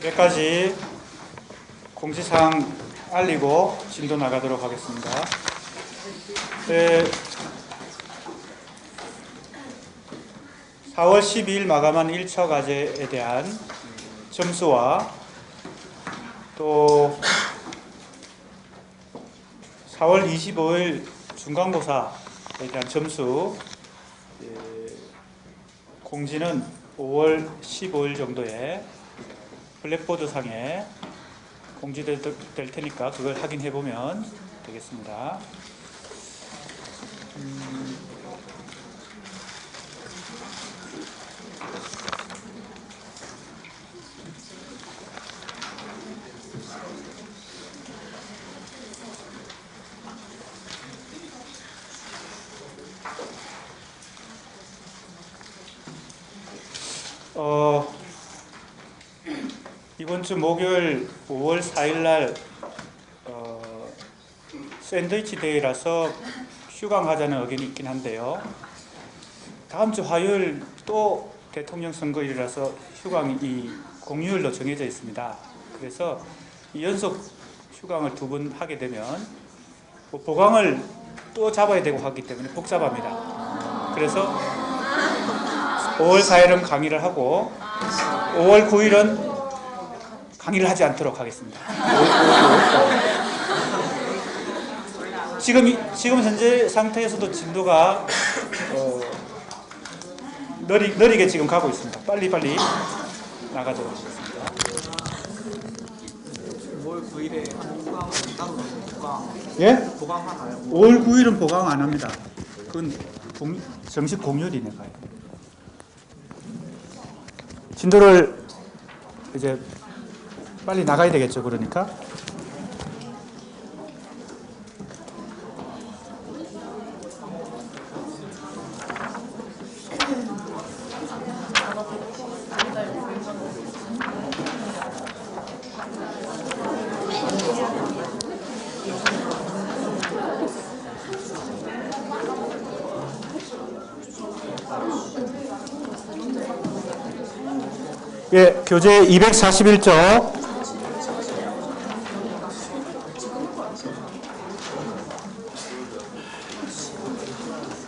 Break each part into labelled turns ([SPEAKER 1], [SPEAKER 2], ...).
[SPEAKER 1] 여기까지 공지사항 알리고 진도 나가도록 하겠습니다. 4월 12일 마감한 1차 과제에 대한 점수와 또 4월 25일 중간고사에 대한 점수 공지는 5월 15일 정도에 블랙보드 상에 공지될 테니까 그걸 확인해 보면 되겠습니다. 이번 주 목요일 5월 4일 날 샌드위치 데이라서 휴강하자는 의견이 있긴 한데요. 다음 주 화요일 또 대통령 선거일이라서 휴강이 공휴일로 정해져 있습니다. 그래서 이 연속 휴강을 2번 하게 되면 보강을 또 잡아야 되고 하기 때문에 복잡합니다. 그래서 5월 4일은 강의를 하고 5월 9일은 강의를 하지 않도록 하겠습니다. 지금 현재 상태에서도 진도가 느리게 지금 가고 있습니다. 빨리빨리 나가도록 하겠습니다.
[SPEAKER 2] 5월 9일에 휴강은 따로 보강.
[SPEAKER 1] 예?
[SPEAKER 2] 보강하나요?
[SPEAKER 1] 5월 9일은 보강 안 합니다. 그건 정식 공휴일이네 가요. 진도를 이제 빨리 나가야 되겠죠, 그러니까. 예, 교재 241쪽.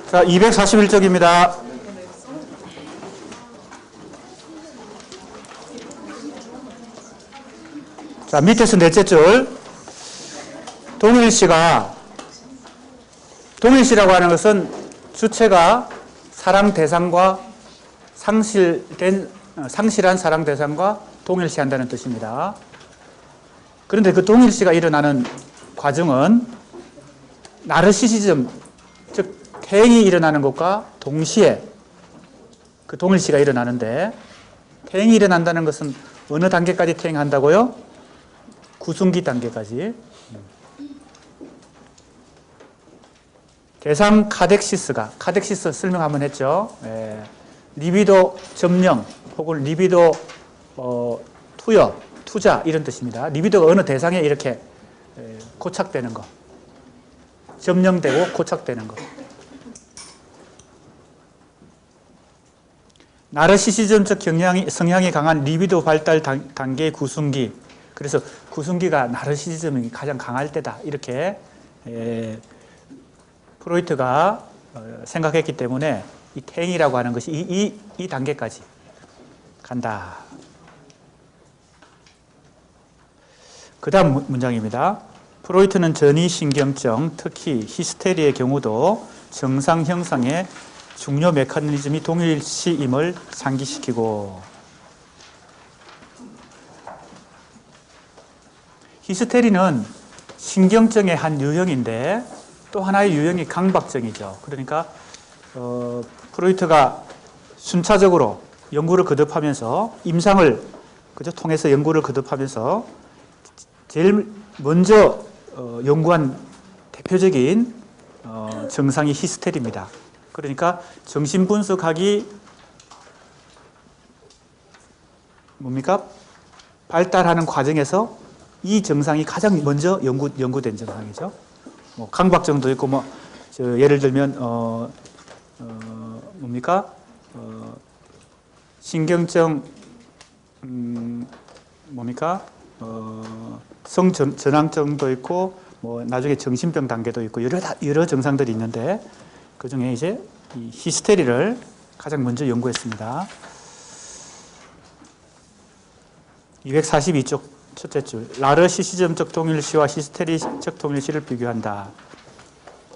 [SPEAKER 1] 자, 241쪽입니다. 자, 밑에서 넷째 줄. 동일시라고 하는 것은 주체가 사랑 대상과 상실한 사랑 대상과 동일시한다는 뜻입니다. 그런데 그 동일시가 일어나는 과정은 나르시시즘, 즉 태행이 일어나는 것과 동시에 그 동일시가 일어나는데, 태행이 일어난다는 것은 어느 단계까지 태행한다고요? 구순기 단계까지. 대상 카덱시스 설명 한번 했죠. 예. 리비도 점령 혹은 리비도 투자 이런 뜻입니다. 리비도가 어느 대상에 이렇게 고착되는 거, 점령되고 고착되는 거. 나르시시즘적 성향이 강한 리비도 발달 단계의 구순기. 그래서 구순기가 나르시시즘이 가장 강할 때다, 이렇게 프로이트가 생각했기 때문에 이 태행이라고 하는 것이 이 단계까지 간다. 그 다음 문장입니다. 프로이트는 전이신경증, 특히 히스테리의 경우도 정상 형성의 중요 메커니즘이 동일시임을 상기시키고, 히스테리는 신경증의 한 유형인데 또 하나의 유형이 강박증이죠. 그러니까 프로이트가 순차적으로 연구를 거듭하면서 임상을 통해서 연구를 거듭하면서 제일 먼저 연구한 대표적인 증상이 히스테리입니다. 그러니까 정신분석학이 뭡니까? 발달하는 과정에서 이 증상이 가장 먼저 연구된 증상이죠. 뭐 강박증도 있고, 예를 들면 뭡니까? 신경증 뭡니까? 성전환증도 있고 뭐 나중에 정신병 단계도 있고 여러 증상들이 있는데 그 중에 이제 이 히스테리를 가장 먼저 연구했습니다. 242쪽 첫째 줄. 나르시시즘적 동일시와 히스테리적 동일시를 비교한다.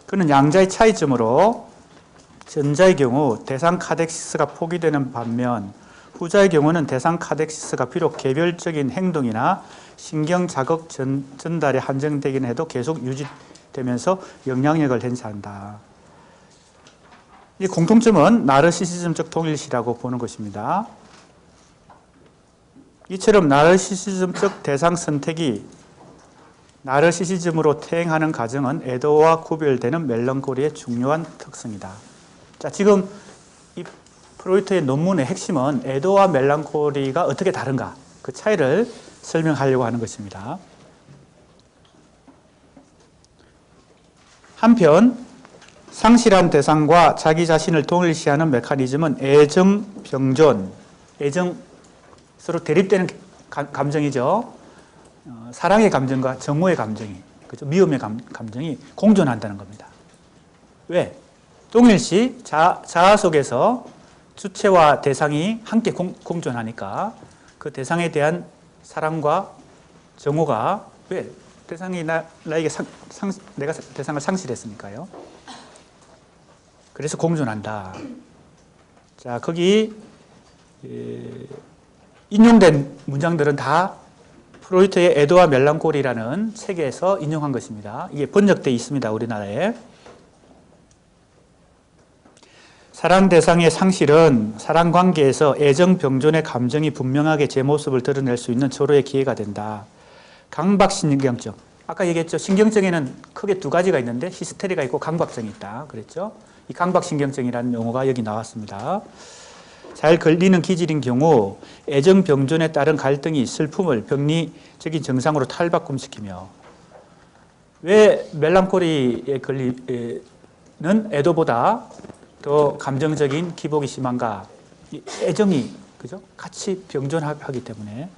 [SPEAKER 1] 그는 양자의 차이점으로 전자의 경우 대상 카덱시스가 포기되는 반면 후자의 경우는 대상 카덱시스가 비록 개별적인 행동이나 신경 자극 전달에 한정되긴 해도 계속 유지되면서 영향력을 행사한다. 이 공통점은 나르시시즘적 동일시라고 보는 것입니다. 이처럼 나르시시즘적 대상 선택이 나르시시즘으로 퇴행하는 과정은 애도와 구별되는 멜랑콜리의 중요한 특성이다. 자, 지금 이 프로이트의 논문의 핵심은 애도와 멜랑콜리가 어떻게 다른가, 그 차이를 설명하려고 하는 것입니다. 한편 상실한 대상과 자기 자신을 동일시하는 메커니즘은 애정병존, 서로 대립되는 감정이죠. 사랑의 감정과 정오의 감정이, 그죠? 미움의 감정이 공존한다는 겁니다. 왜? 동일시 자아 속에서 주체와 대상이 함께 공존하니까 그 대상에 대한 사랑과 정오가, 왜? 대상이 나에게 내가 대상을 상실했으니까요. 그래서 공존한다. 자, 거기 인용된 문장들은 다 프로이트의 애도와 멜랑콜리라는 책에서 인용한 것입니다. 이게 번역되어 있습니다, 우리나라에. 사랑 대상의 상실은 사랑 관계에서 애정 병존의 감정이 분명하게 제 모습을 드러낼 수 있는 절호의 기회가 된다. 강박신경증. 아까 얘기했죠. 신경증에는 크게 두 가지가 있는데 히스테리가 있고 강박증이 있다. 그랬죠? 이 강박신경증이라는 용어가 여기 나왔습니다. 잘 걸리는 기질인 경우 애정 병존에 따른 갈등이 슬픔을 병리적인 증상으로 탈바꿈시키며, 왜 멜랑콜리에 걸리는 애도보다 더 감정적인 기복이 심한가? 애정이, 그죠? 같이 병존하기 때문에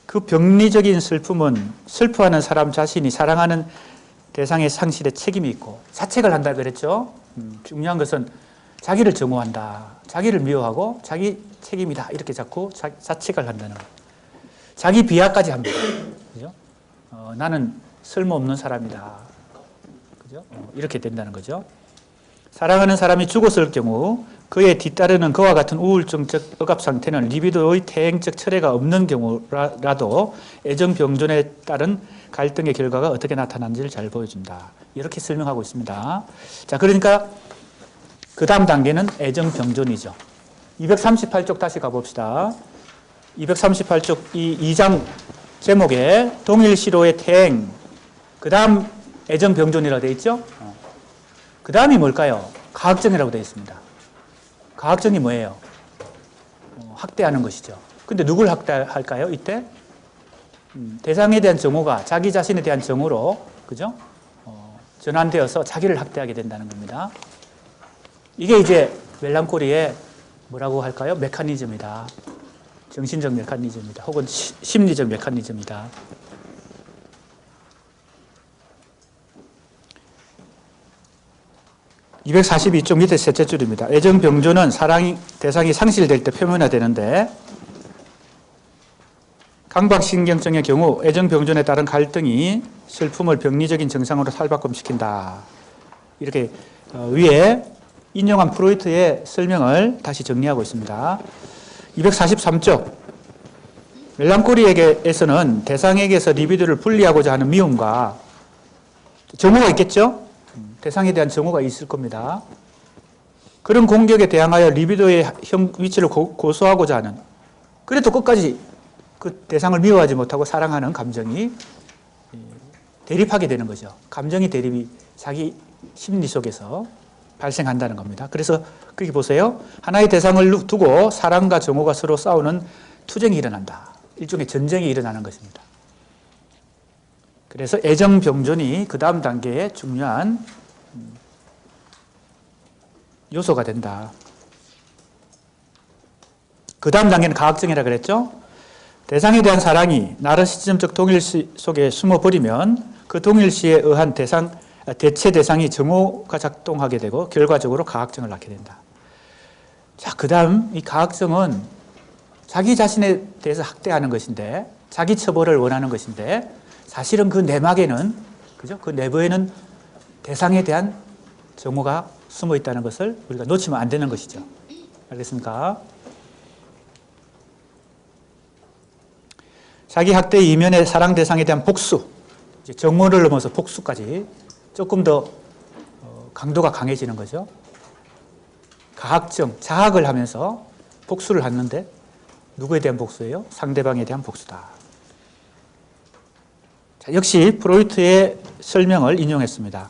[SPEAKER 1] 그 병리적인 슬픔은 슬퍼하는 사람 자신이 사랑하는 대상의 상실에 책임이 있고 자책을 한다 그랬죠? 중요한 것은 자기를 정오한다. 자기를 미워하고 자기 책임이다. 이렇게 자꾸 자책을 한다는 거예요. 자기 비하까지 합니다. 그죠? 나는 쓸모없는 사람이다. 그죠? 이렇게 된다는 거죠. 사랑하는 사람이 죽었을 경우 그에 뒤따르는 그와 같은 우울증적 억압 상태는 리비도의 퇴행적 철회가 없는 경우라도 애정 병존에 따른 갈등의 결과가 어떻게 나타나는지를 잘 보여준다. 이렇게 설명하고 있습니다. 자, 그러니까 그 다음 단계는 애정 병존이죠. 238쪽 다시 가봅시다. 238쪽 이 2장 제목에 동일시로의 퇴행, 그 다음 애정 병존이라고 되어 있죠. 그 다음이 뭘까요? 가학정이라고 되어 있습니다. 가학정이 뭐예요? 학대하는 것이죠. 근데 누굴 학대할까요? 이때 대상에 대한 정오가 자기 자신에 대한 정오로, 그죠? 전환되어서 자기를 학대하게 된다는 겁니다. 이게 이제 멜랑콜리의 뭐라고 할까요? 메커니즘이다. 정신적 메커니즘이다. 혹은 심리적 메커니즘이다. (242쪽) 밑에 셋째 줄입니다. 애정 병존은 사랑 대상이 상실될 때 표면화되는데, 강박신경증의 경우 애정 병존에 따른 갈등이 슬픔을 병리적인 증상으로 탈바꿈시킨다. 이렇게 위에 인용한 프로이트의 설명을 다시 정리하고 있습니다. 243쪽. 멜랑콜리에게서는 대상에게서 리비도를 분리하고자 하는 미움과 정오가 있겠죠? 대상에 대한 정오가 있을 겁니다. 그런 공격에 대항하여 리비도의 위치를 고수하고자 하는, 그래도 끝까지 그 대상을 미워하지 못하고 사랑하는 감정이 대립하게 되는 거죠. 감정의 대립이 자기 심리 속에서 발생한다는 겁니다. 그래서 그렇게 보세요. 하나의 대상을 두고 사랑과 정오가 서로 싸우는 투쟁이 일어난다. 일종의 전쟁이 일어나는 것입니다. 그래서 애정 병존이 그 다음 단계의 중요한 요소가 된다. 그 다음 단계는 가학정이라 그랬죠. 대상에 대한 사랑이 나를 시점적 동일시 속에 숨어버리면 그 동일시에 의한 대체 대상이 정오가 작동하게 되고 결과적으로 가학정을 낳게 된다. 자, 그 다음 이 가학정은 자기 자신에 대해서 학대하는 것인데, 자기 처벌을 원하는 것인데, 사실은 그 내막에는, 그죠? 그 내부에는 대상에 대한 정오가 숨어 있다는 것을 우리가 놓치면 안 되는 것이죠. 알겠습니까? 자기 학대의 이면의 사랑 대상에 대한 복수, 이제 정오를 넘어서 복수까지 조금 더 강도가 강해지는 거죠. 가학정, 자학을 하면서 복수를 하는데 누구에 대한 복수예요? 상대방에 대한 복수다. 자, 역시 프로이트의 설명을 인용했습니다.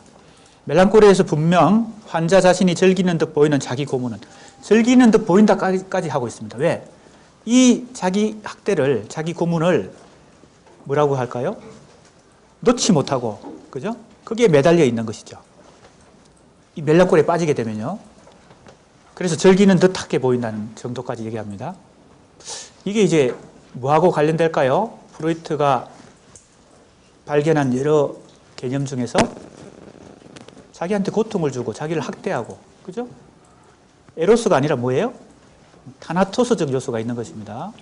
[SPEAKER 1] 멜랑콜리에서 분명 환자 자신이 즐기는 듯 보이는 자기 고문은 즐기는 듯 보인다까지 하고 있습니다. 왜? 이 자기 학대를, 자기 고문을 뭐라고 할까요? 놓지 못하고, 그죠? 거기에 매달려 있는 것이죠. 이 멜랑콜리에 빠지게 되면요. 그래서 즐기는 듯하게 보인다는 정도까지 얘기합니다. 이게 이제 뭐하고 관련될까요? 프로이트가 발견한 여러 개념 중에서 자기한테 고통을 주고 자기를 학대하고, 그죠? 에로스가 아니라 뭐예요? 타나토스적 요소가 있는 것입니다.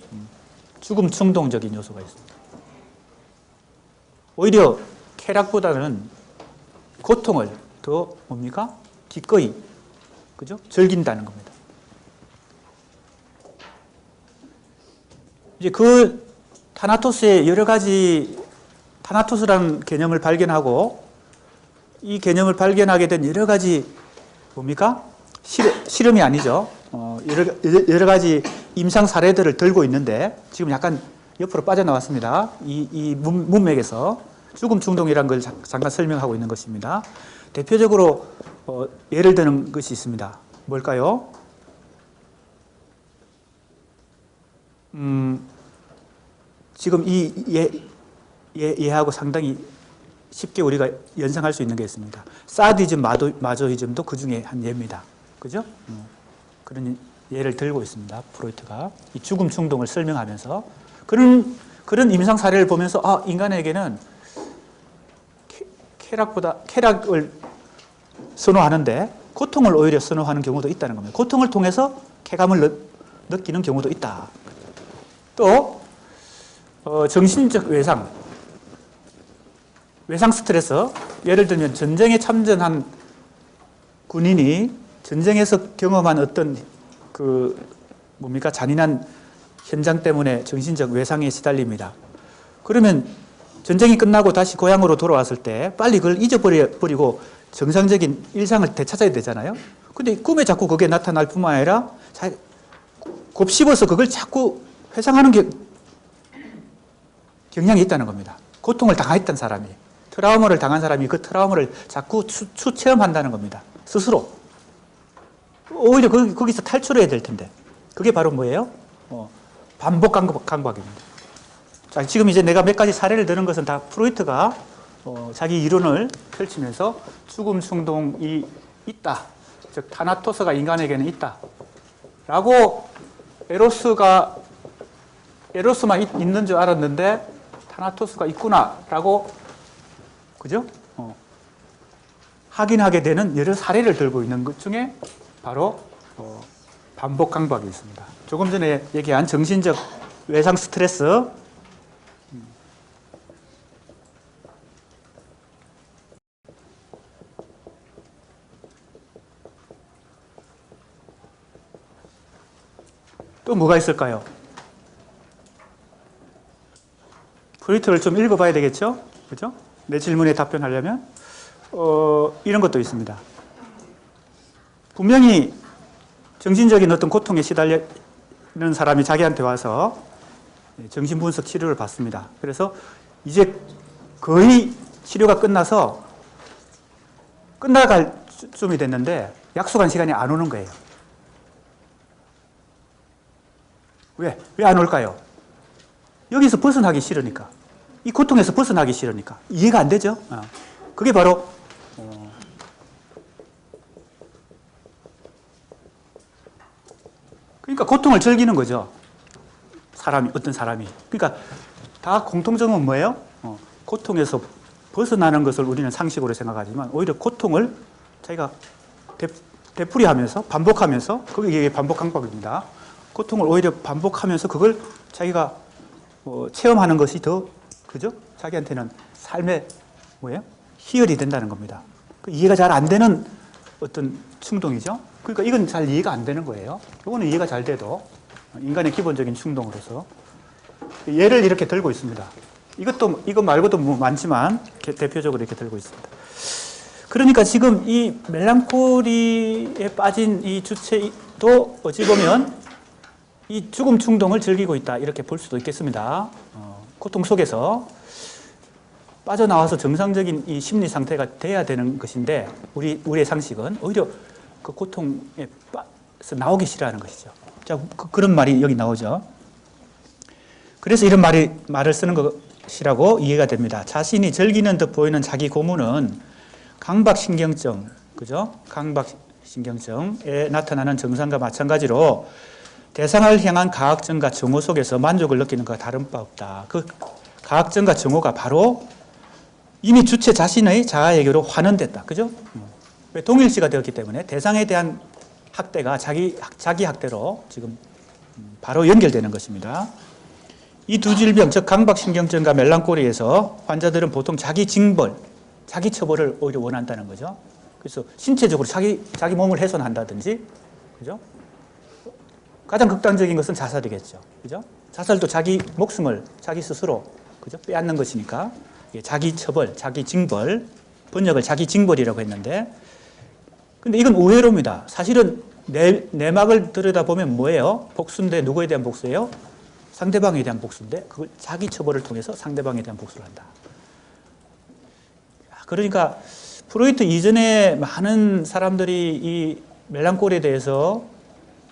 [SPEAKER 1] 죽음 충동적인 요소가 있습니다. 오히려 쾌락보다는 고통을 더 뭡니까? 기꺼이, 그죠? 즐긴다는 겁니다. 이제 그 타나토스의 여러 가지, 타나토스라는 개념을 발견하고 이 개념을 발견하게 된 여러 가지 뭡니까? 실험이 아니죠. 여러 가지 임상 사례들을 들고 있는데 지금 약간 옆으로 빠져나왔습니다. 이 문맥에서 죽음 충동이라는 걸 잠깐 설명하고 있는 것입니다. 대표적으로 예를 드는 것이 있습니다. 뭘까요? 지금 이 예하고 상당히 쉽게 우리가 연상할 수 있는 게 있습니다. 사디즘, 마조이즘도 그 중에 한 예입니다. 그죠? 그런 예를 들고 있습니다. 프로이트가 이 죽음 충동을 설명하면서 그런 임상 사례를 보면서 아, 인간에게는 쾌락을 선호하는데 고통을 오히려 선호하는 경우도 있다는 겁니다. 고통을 통해서 쾌감을 느끼는 경우도 있다. 또 정신적 외상 스트레스, 예를 들면 전쟁에 참전한 군인이 전쟁에서 경험한 어떤 잔인한 현장 때문에 정신적 외상에 시달립니다. 그러면 전쟁이 끝나고 다시 고향으로 돌아왔을 때 빨리 그걸 잊어버리고 정상적인 일상을 되찾아야 되잖아요. 근데 꿈에 자꾸 그게 나타날 뿐만 아니라 곱씹어서 그걸 자꾸 회상하는 경향이 있다는 겁니다. 고통을 당했던 사람이, 트라우마를 당한 사람이 그 트라우마를 자꾸 추체험한다는 겁니다. 스스로. 오히려 거기서 탈출해야 될 텐데. 그게 바로 뭐예요? 반복 강박입니다. 자, 지금 이제 내가 몇 가지 사례를 드는 것은 다 프로이트가 자기 이론을 펼치면서 죽음 충동이 있다. 즉, 타나토스가 인간에게는 있다. 라고 에로스만 있는 줄 알았는데 타나토스가 있구나. 라고, 그죠? 확인하게 되는 여러 사례를 들고 있는 것 중에 바로 반복 강박이 있습니다. 조금 전에 얘기한 정신적 외상 스트레스, 또 뭐가 있을까요? 프로이트를 좀 읽어봐야 되겠죠? 그죠? 내 질문에 답변하려면 이런 것도 있습니다. 분명히 정신적인 어떤 고통에 시달리는 사람이 자기한테 와서 정신분석 치료를 받습니다. 그래서 이제 거의 치료가 끝나서 끝나갈 쯤이 됐는데 약속한 시간이 안 오는 거예요. 왜 안 올까요? 여기서 벗어나기 싫으니까. 이 고통에서 벗어나기 싫으니까. 이해가 안 되죠? 그게 바로 그러니까 고통을 즐기는 거죠. 사람이 어떤 사람이. 그러니까 다 공통점은 뭐예요? 고통에서 벗어나는 것을 우리는 상식으로 생각하지만 오히려 고통을 자기가 되풀이하면서 반복하면서 그게 반복강박입니다. 고통을 오히려 반복하면서 그걸 자기가 체험하는 것이 더 그죠? 자기한테는 삶의 뭐예요? 희열이 된다는 겁니다. 이해가 잘 안 되는 어떤 충동이죠. 그러니까 이건 잘 이해가 안 되는 거예요. 이거는 이해가 잘 돼도 인간의 기본적인 충동으로서 예를 이렇게 들고 있습니다. 이것 말고도 뭐 많지만 대표적으로 이렇게 들고 있습니다. 그러니까 지금 이 멜랑콜리에 빠진 이 주체도 어찌 보면 이 죽음 충동을 즐기고 있다 이렇게 볼 수도 있겠습니다. 고통 속에서 빠져나와서 정상적인 이 심리 상태가 돼야 되는 것인데 우리의 상식은 오히려 그 고통에 빠져 나오기 싫어하는 것이죠. 자, 그런 말이 여기 나오죠. 그래서 이런 말을 쓰는 것이라고 이해가 됩니다. 자신이 즐기는 듯 보이는 자기 고문은 강박신경증, 그죠? 강박신경증에 나타나는 증상과 마찬가지로 대상을 향한 가학증과 증오 속에서 만족을 느끼는 것과 다른 바 없다. 그 가학증과 증오가 바로 이미 주체 자신의 자아에게로 환원됐다. 그죠? 왜 동일시가 되었기 때문에 대상에 대한 학대가 자기 학대로 지금 바로 연결되는 것입니다. 이 두 질병, 즉 강박신경증과 멜랑콜리에서 환자들은 보통 자기 징벌, 자기 처벌을 오히려 원한다는 거죠. 그래서 신체적으로 자기 몸을 훼손한다든지, 그죠? 가장 극단적인 것은 자살이겠죠. 그죠? 자살도 자기 목숨을 자기 스스로, 그죠? 빼앗는 것이니까. 자기 처벌, 자기 징벌, 번역을 자기 징벌이라고 했는데, 근데 이건 우회로입니다. 사실은 내막을 들여다보면 뭐예요? 복수인데 누구에 대한 복수예요? 상대방에 대한 복수인데 그걸 자기 처벌을 통해서 상대방에 대한 복수를 한다. 그러니까 프로이트 이전에 많은 사람들이 이 멜랑콜리에 대해서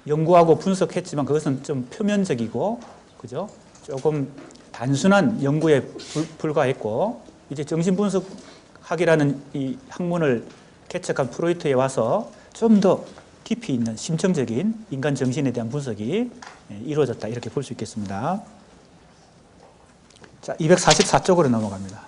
[SPEAKER 1] 연구하고 분석했지만 그것은 좀 표면적이고, 그죠? 조금 단순한 연구에 불과했고, 이제 정신분석학이라는 이 학문을 개척한 프로이트에 와서 좀 더 깊이 있는 심층적인 인간 정신에 대한 분석이 이루어졌다 이렇게 볼 수 있겠습니다. 자, 244쪽으로 넘어갑니다.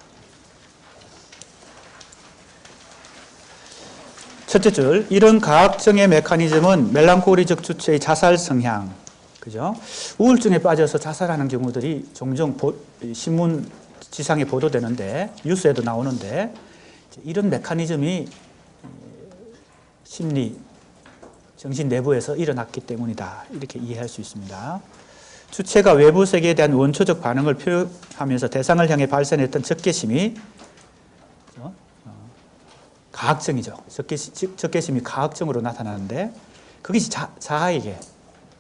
[SPEAKER 1] 첫째 줄, 이런 가학증의 메커니즘은 멜랑콜리적 주체의 자살 성향, 그죠? 우울증에 빠져서 자살하는 경우들이 종종 신문 지상에 보도되는데, 뉴스에도 나오는데, 이런 메커니즘이 심리, 정신 내부에서 일어났기 때문이다. 이렇게 이해할 수 있습니다. 주체가 외부 세계에 대한 원초적 반응을 표현하면서 대상을 향해 발생했던 적개심이 가학증이죠. 적개심이 가학증으로 나타나는데 그것이 자아에게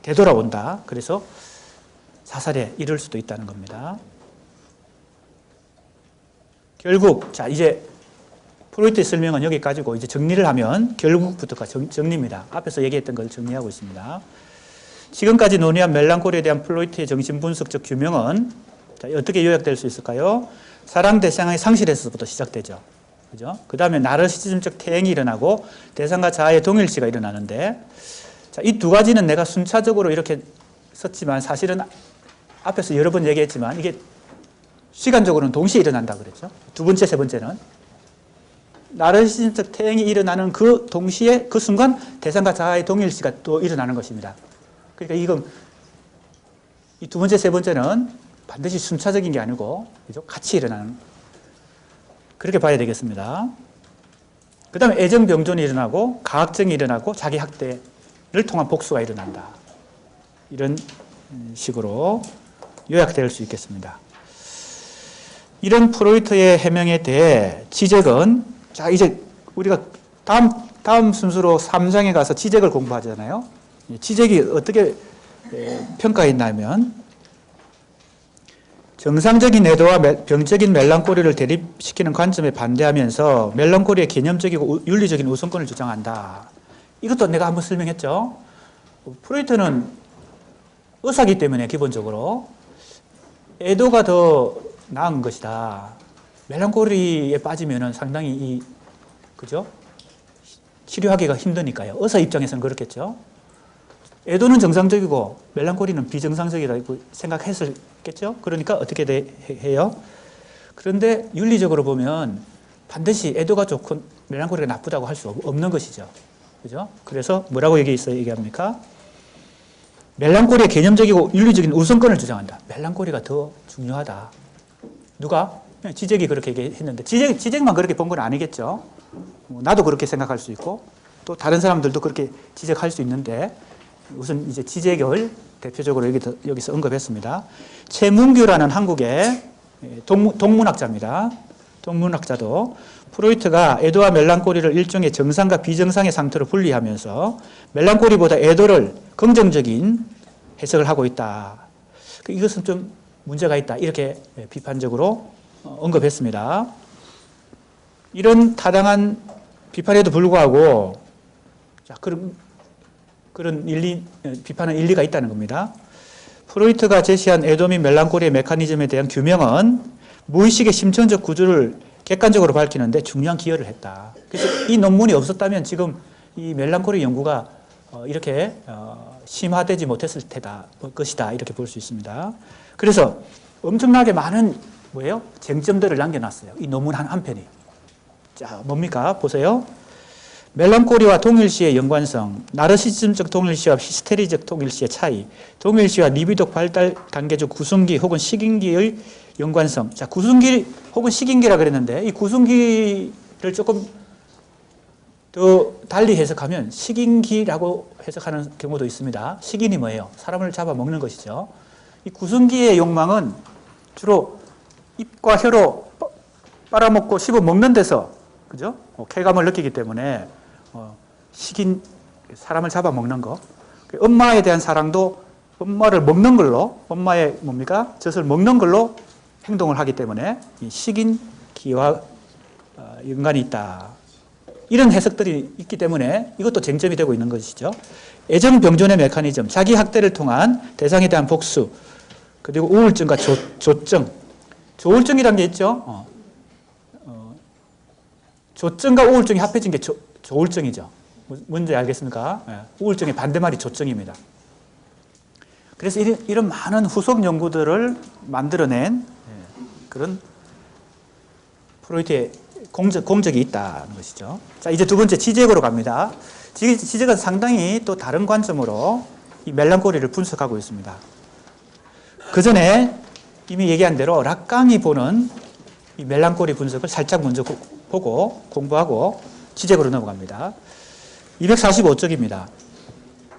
[SPEAKER 1] 되돌아온다. 그래서 자살에 이를 수도 있다는 겁니다. 결국 자 이제 프로이트의 설명은 여기까지고 이제 정리를 하면 결국부터가 정리입니다. 앞에서 얘기했던 걸 정리하고 있습니다. 지금까지 논의한 멜랑콜리에 대한 프로이트의 정신분석적 규명은 어떻게 요약될 수 있을까요? 사랑 대상의 상실에서부터 시작되죠. 그죠? 그 다음에 나르시즘적 퇴행이 일어나고 대상과 자아의 동일시가 일어나는데, 자, 이 두 가지는 내가 순차적으로 이렇게 썼지만 사실은 앞에서 여러 번 얘기했지만 이게 시간적으로는 동시에 일어난다 그랬죠. 두 번째, 세 번째는 나르시즘적 퇴행이 일어나는 그 동시에 그 순간 대상과 자아의 동일시가 또 일어나는 것입니다. 그러니까 이건 이 두 번째, 세 번째는 반드시 순차적인 게 아니고 그죠? 같이 일어나는 그렇게 봐야 되겠습니다. 그 다음에 애정병존이 일어나고 가학증이 일어나고 자기 학대를 통한 복수가 일어난다. 이런 식으로 요약될 수 있겠습니다. 이런 프로이트의 해명에 대해 지적은 자 이제 우리가 다음 순서로 3장에 가서 지적을 공부하잖아요. 지적이 어떻게 평가했냐면 정상적인 애도와 병적인 멜랑콜리를 대립시키는 관점에 반대하면서 멜랑콜리의 개념적이고 윤리적인 우선권을 주장한다. 이것도 내가 한번 설명했죠. 프로이트는 의사기 때문에 기본적으로 애도가 더 나은 것이다. 멜랑콜리에 빠지면은 상당히 그죠? 치료하기가 힘드니까요. 의사 입장에서는 그렇겠죠. 애도는 정상적이고 멜랑콜리는 비정상적이라고 생각했었겠죠? 그러니까 어떻게 해요? 그런데 윤리적으로 보면 반드시 애도가 좋고 멜랑콜리가 나쁘다고 할 수 없는 것이죠. 그죠? 그래서 뭐라고 여기서 얘기합니까? 멜랑콜리의 개념적이고 윤리적인 우선권을 주장한다. 멜랑콜리가 더 중요하다. 누가? 지적이 그렇게 얘기했는데 지적만 그렇게 본 건 아니겠죠. 나도 그렇게 생각할 수 있고 또 다른 사람들도 그렇게 지적할 수 있는데 우선 이제 지적을 대표적으로 여기서 언급했습니다. 최문규라는 한국의 동문학자입니다. 동문학자도 프로이트가 애도와 멜랑콜리를 일종의 정상과 비정상의 상태로 분리하면서 멜랑콜리보다 애도를 긍정적인 해석을 하고 있다. 이것은 좀 문제가 있다. 이렇게 비판적으로 언급했습니다. 이런 타당한 비판에도 불구하고 그런 비판은 일리가 있다는 겁니다. 프로이트가 제시한 애도 및 멜랑콜리의 메커니즘에 대한 규명은 무의식의 심층적 구조를 객관적으로 밝히는데 중요한 기여를 했다. 그래서 이 논문이 없었다면 지금 이 멜랑콜리 연구가 이렇게 심화되지 못했을 것이다. 이렇게 볼 수 있습니다. 그래서 엄청나게 많은 쟁점들을 남겨놨어요. 이 논문 한 편이. 자, 뭡니까? 보세요. 멜랑콜리와 동일시의 연관성, 나르시즘적 동일시와 히스테리적 동일시의 차이, 동일시와 리비도 발달 단계적 구성기 혹은 식인기의 연관성. 자, 구성기 혹은 식인기라 그랬는데 이 구성기를 조금 더 달리 해석하면 식인기라고 해석하는 경우도 있습니다. 식인이 뭐예요? 사람을 잡아먹는 것이죠. 이 구성기의 욕망은 주로 입과 혀로 빨아먹고 씹어먹는 데서 그죠? 쾌감을 느끼기 때문에 식인, 사람을 잡아먹는 거. 엄마에 대한 사랑도 엄마를 먹는 걸로, 엄마의 젖을 먹는 걸로 행동을 하기 때문에 이 식인기와 연관이 있다. 이런 해석들이 있기 때문에 이것도 쟁점이 되고 있는 것이죠. 애정병존의 메커니즘, 자기 학대를 통한 대상에 대한 복수, 그리고 우울증과 조증. 조울증이라는 게 있죠. 조증과 우울증이 합해진 게 조울증이죠. 뭔지 알겠습니까? 우울증의 반대말이 조증입니다. 그래서 이런 많은 후속 연구들을 만들어낸 그런 프로이트의 공적이 있다는 것이죠. 자, 이제 두 번째 지적으로 갑니다. 지적은 상당히 또 다른 관점으로 이 멜랑콜리를 분석하고 있습니다. 그 전에 이미 얘기한 대로 락강이 보는 이 멜랑콜리 분석을 살짝 먼저 보고 공부하고 지적으로 넘어갑니다. 245쪽입니다.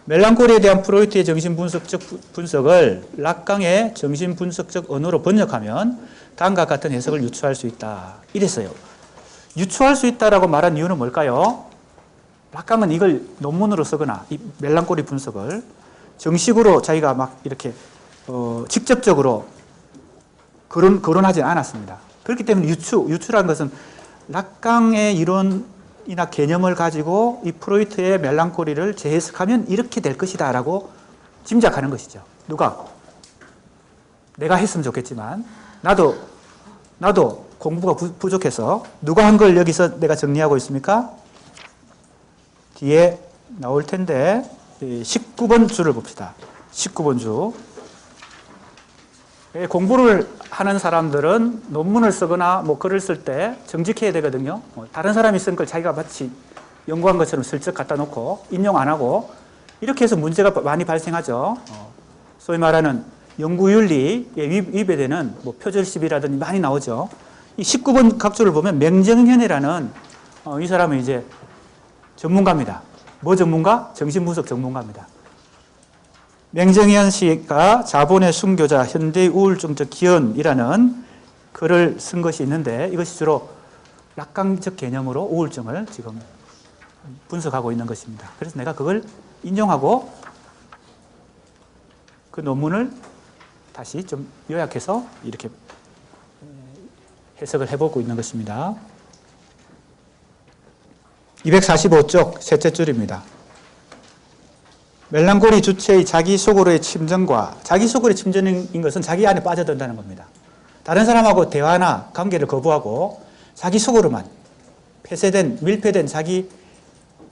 [SPEAKER 1] 멜랑콜리에 대한 프로이트의 정신분석적 분석을 락강의 정신분석적 언어로 번역하면 다음과 같은 해석을 유추할 수 있다. 이랬어요. 유추할 수 있다라고 말한 이유는 뭘까요? 락강은 이걸 논문으로 쓰거나 이 멜랑콜리 분석을 정식으로 자기가 막 이렇게 직접적으로 거론하지 않았습니다. 그렇기 때문에 유추라는 것은 락강의 이론이나 개념을 가지고 이 프로이트의 멜랑콜리를 재해석하면 이렇게 될 것이다 라고 짐작하는 것이죠. 누가? 내가 했으면 좋겠지만 나도 공부가 부족해서 누가 한 걸 여기서 내가 정리하고 있습니까? 뒤에 나올 텐데 19번 주를 봅시다. 19번 주. 공부를 하는 사람들은 논문을 쓰거나 글을 쓸 때 정직해야 되거든요. 다른 사람이 쓴 걸 자기가 마치 연구한 것처럼 슬쩍 갖다 놓고 인용 안 하고 이렇게 해서 문제가 많이 발생하죠. 소위 말하는 연구윤리에 위배되는 표절시비라든지 많이 나오죠. 이 19번 각주를 보면 맹정현이라는 이 사람은 이제 전문가입니다. 뭐 전문가? 정신분석 전문가입니다. 맹정현 씨가 자본의 순교자 현대의 우울증적 기원이라는 글을 쓴 것이 있는데 이것이 주로 락강적 개념으로 우울증을 지금 분석하고 있는 것입니다. 그래서 내가 그걸 인용하고 그 논문을 다시 좀 요약해서 이렇게 해석을 해보고 있는 것입니다. 245쪽 셋째 줄입니다. 멜랑콜리 주체의 자기 속으로의 침전과 자기 속으로의 침전인 것은 자기 안에 빠져든다는 겁니다. 다른 사람하고 대화나 관계를 거부하고 자기 속으로만 폐쇄된, 밀폐된 자기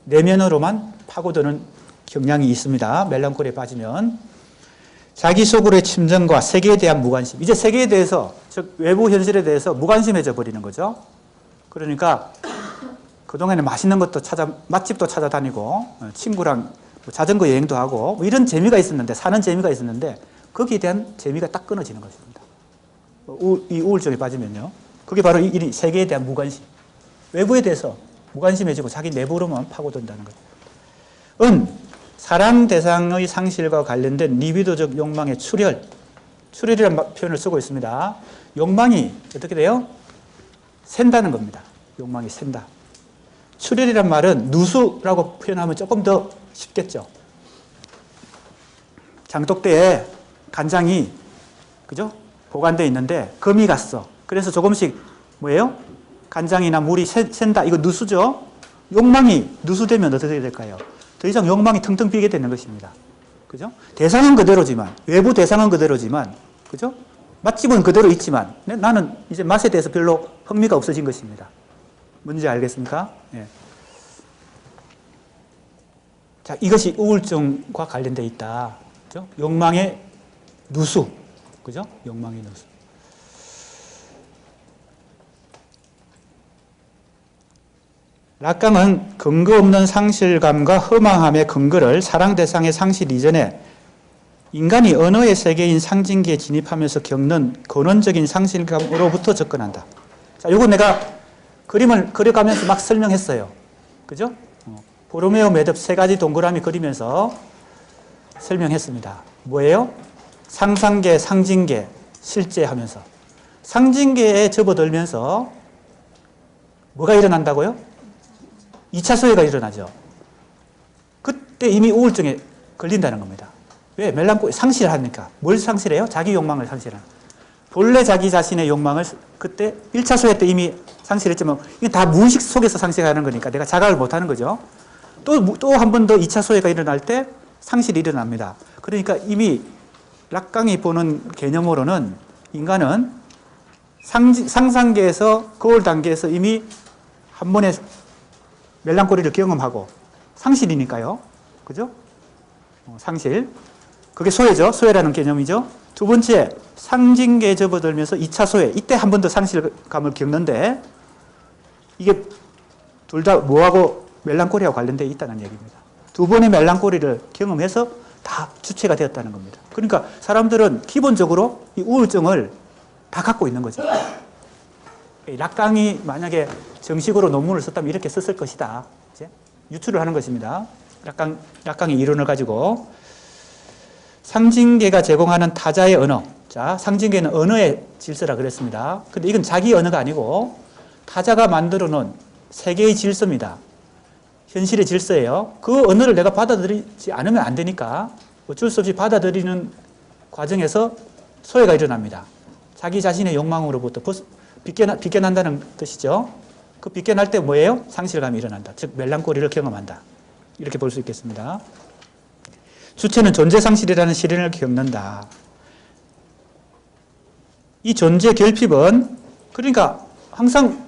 [SPEAKER 1] 내면으로만 파고드는 경향이 있습니다. 멜랑콜리에 빠지면. 자기 속으로의 침전과 세계에 대한 무관심. 이제 세계에 대해서, 즉 외부 현실에 대해서 무관심해져 버리는 거죠. 그러니까 그동안에 맛있는 것도 맛집도 찾아다니고 친구랑 자전거 여행도 하고 뭐 이런 재미가 있었는데, 사는 재미가 있었는데 거기에 대한 재미가 딱 끊어지는 것입니다. 이 우울증에 빠지면요. 그게 바로 이 세계에 대한 무관심. 외부에 대해서 무관심해지고 자기 내부로만 파고든다는 거죠. 사랑 대상의 상실과 관련된 리비도적 욕망의 출혈이라는 표현을 쓰고 있습니다. 욕망이 어떻게 돼요? 샌다는 겁니다. 욕망이 샌다. 출혈이란 말은 누수라고 표현하면 조금 더 쉽겠죠. 장독대에 간장이, 그죠? 보관되어 있는데 금이 갔어. 그래서 조금씩 뭐예요? 간장이나 물이 샌다. 이거 누수죠? 욕망이 누수되면 어떻게 될까요? 더 이상 욕망이 텅텅 비게 되는 것입니다. 그죠? 대상은 그대로지만, 외부 대상은 그대로지만, 그죠? 맛집은 그대로 있지만, 나는 이제 맛에 대해서 별로 흥미가 없어진 것입니다. 뭔지 알겠습니까? 예. 자, 이것이 우울증과 관련되어 있다. 그죠? 욕망의 누수. 그죠? 욕망의 누수. 락강은 근거 없는 상실감과 허망함의 근거를 사랑 대상의 상실 이전에 인간이 언어의 세계인 상징기에 진입하면서 겪는 근원적인 상실감으로부터 접근한다. 자, 이거 내가 그림을 그려가면서 막 설명했어요. 그죠? 보로메오 매듭 3가지 동그라미 그리면서 설명했습니다. 뭐예요? 상상계, 상징계, 실제 하면서. 상징계에 접어들면서 뭐가 일어난다고요? 2차 소외가 일어나죠. 그때 이미 우울증에 걸린다는 겁니다. 왜? 멜랑콜리 상실을 하니까. 뭘 상실해요? 자기 욕망을 상실하는. 본래 자기 자신의 욕망을 그때 1차 소외 때 이미 상실했지만 이게 다 무의식 속에서 상실하는 거니까 내가 자각을 못하는 거죠. 또 한 번 더 2차 소외가 일어날 때 상실이 일어납니다. 그러니까 이미 락강이 보는 개념으로는 인간은 상상계에서 거울 단계에서 이미 한 번에 멜랑콜리를 경험하고 상실이니까요. 그죠? 상실. 그게 소외죠. 소외라는 개념이죠. 두 번째, 상징계에 접어들면서 2차 소외. 이때 한 번 더 상실감을 겪는데 이게 둘 다 뭐하고 멜랑콜리와 관련되어 있다는 얘기입니다. 두 번의 멜랑콜리를 경험해서 다 주체가 되었다는 겁니다. 그러니까 사람들은 기본적으로 이 우울증을 다 갖고 있는 거죠. 락강이 만약에 정식으로 논문을 썼다면 이렇게 썼을 것이다. 이제 유추를 하는 것입니다. 락강의 이론을 가지고 상징계가 제공하는 타자의 언어. 자, 상징계는 언어의 질서라 그랬습니다. 근데 이건 자기 언어가 아니고 타자가 만들어 놓은 세계의 질서입니다. 현실의 질서예요. 그 언어를 내가 받아들이지 않으면 안 되니까 어쩔 수 없이 받아들이는 과정에서 소외가 일어납니다. 자기 자신의 욕망으로부터 비껴난다는 뜻이죠. 그 비껴날 때 뭐예요? 상실감이 일어난다. 즉 멜랑콜리를 경험한다. 이렇게 볼 수 있겠습니다. 주체는 존재 상실이라는 시련을 겪는다. 이 존재 결핍은 그러니까 항상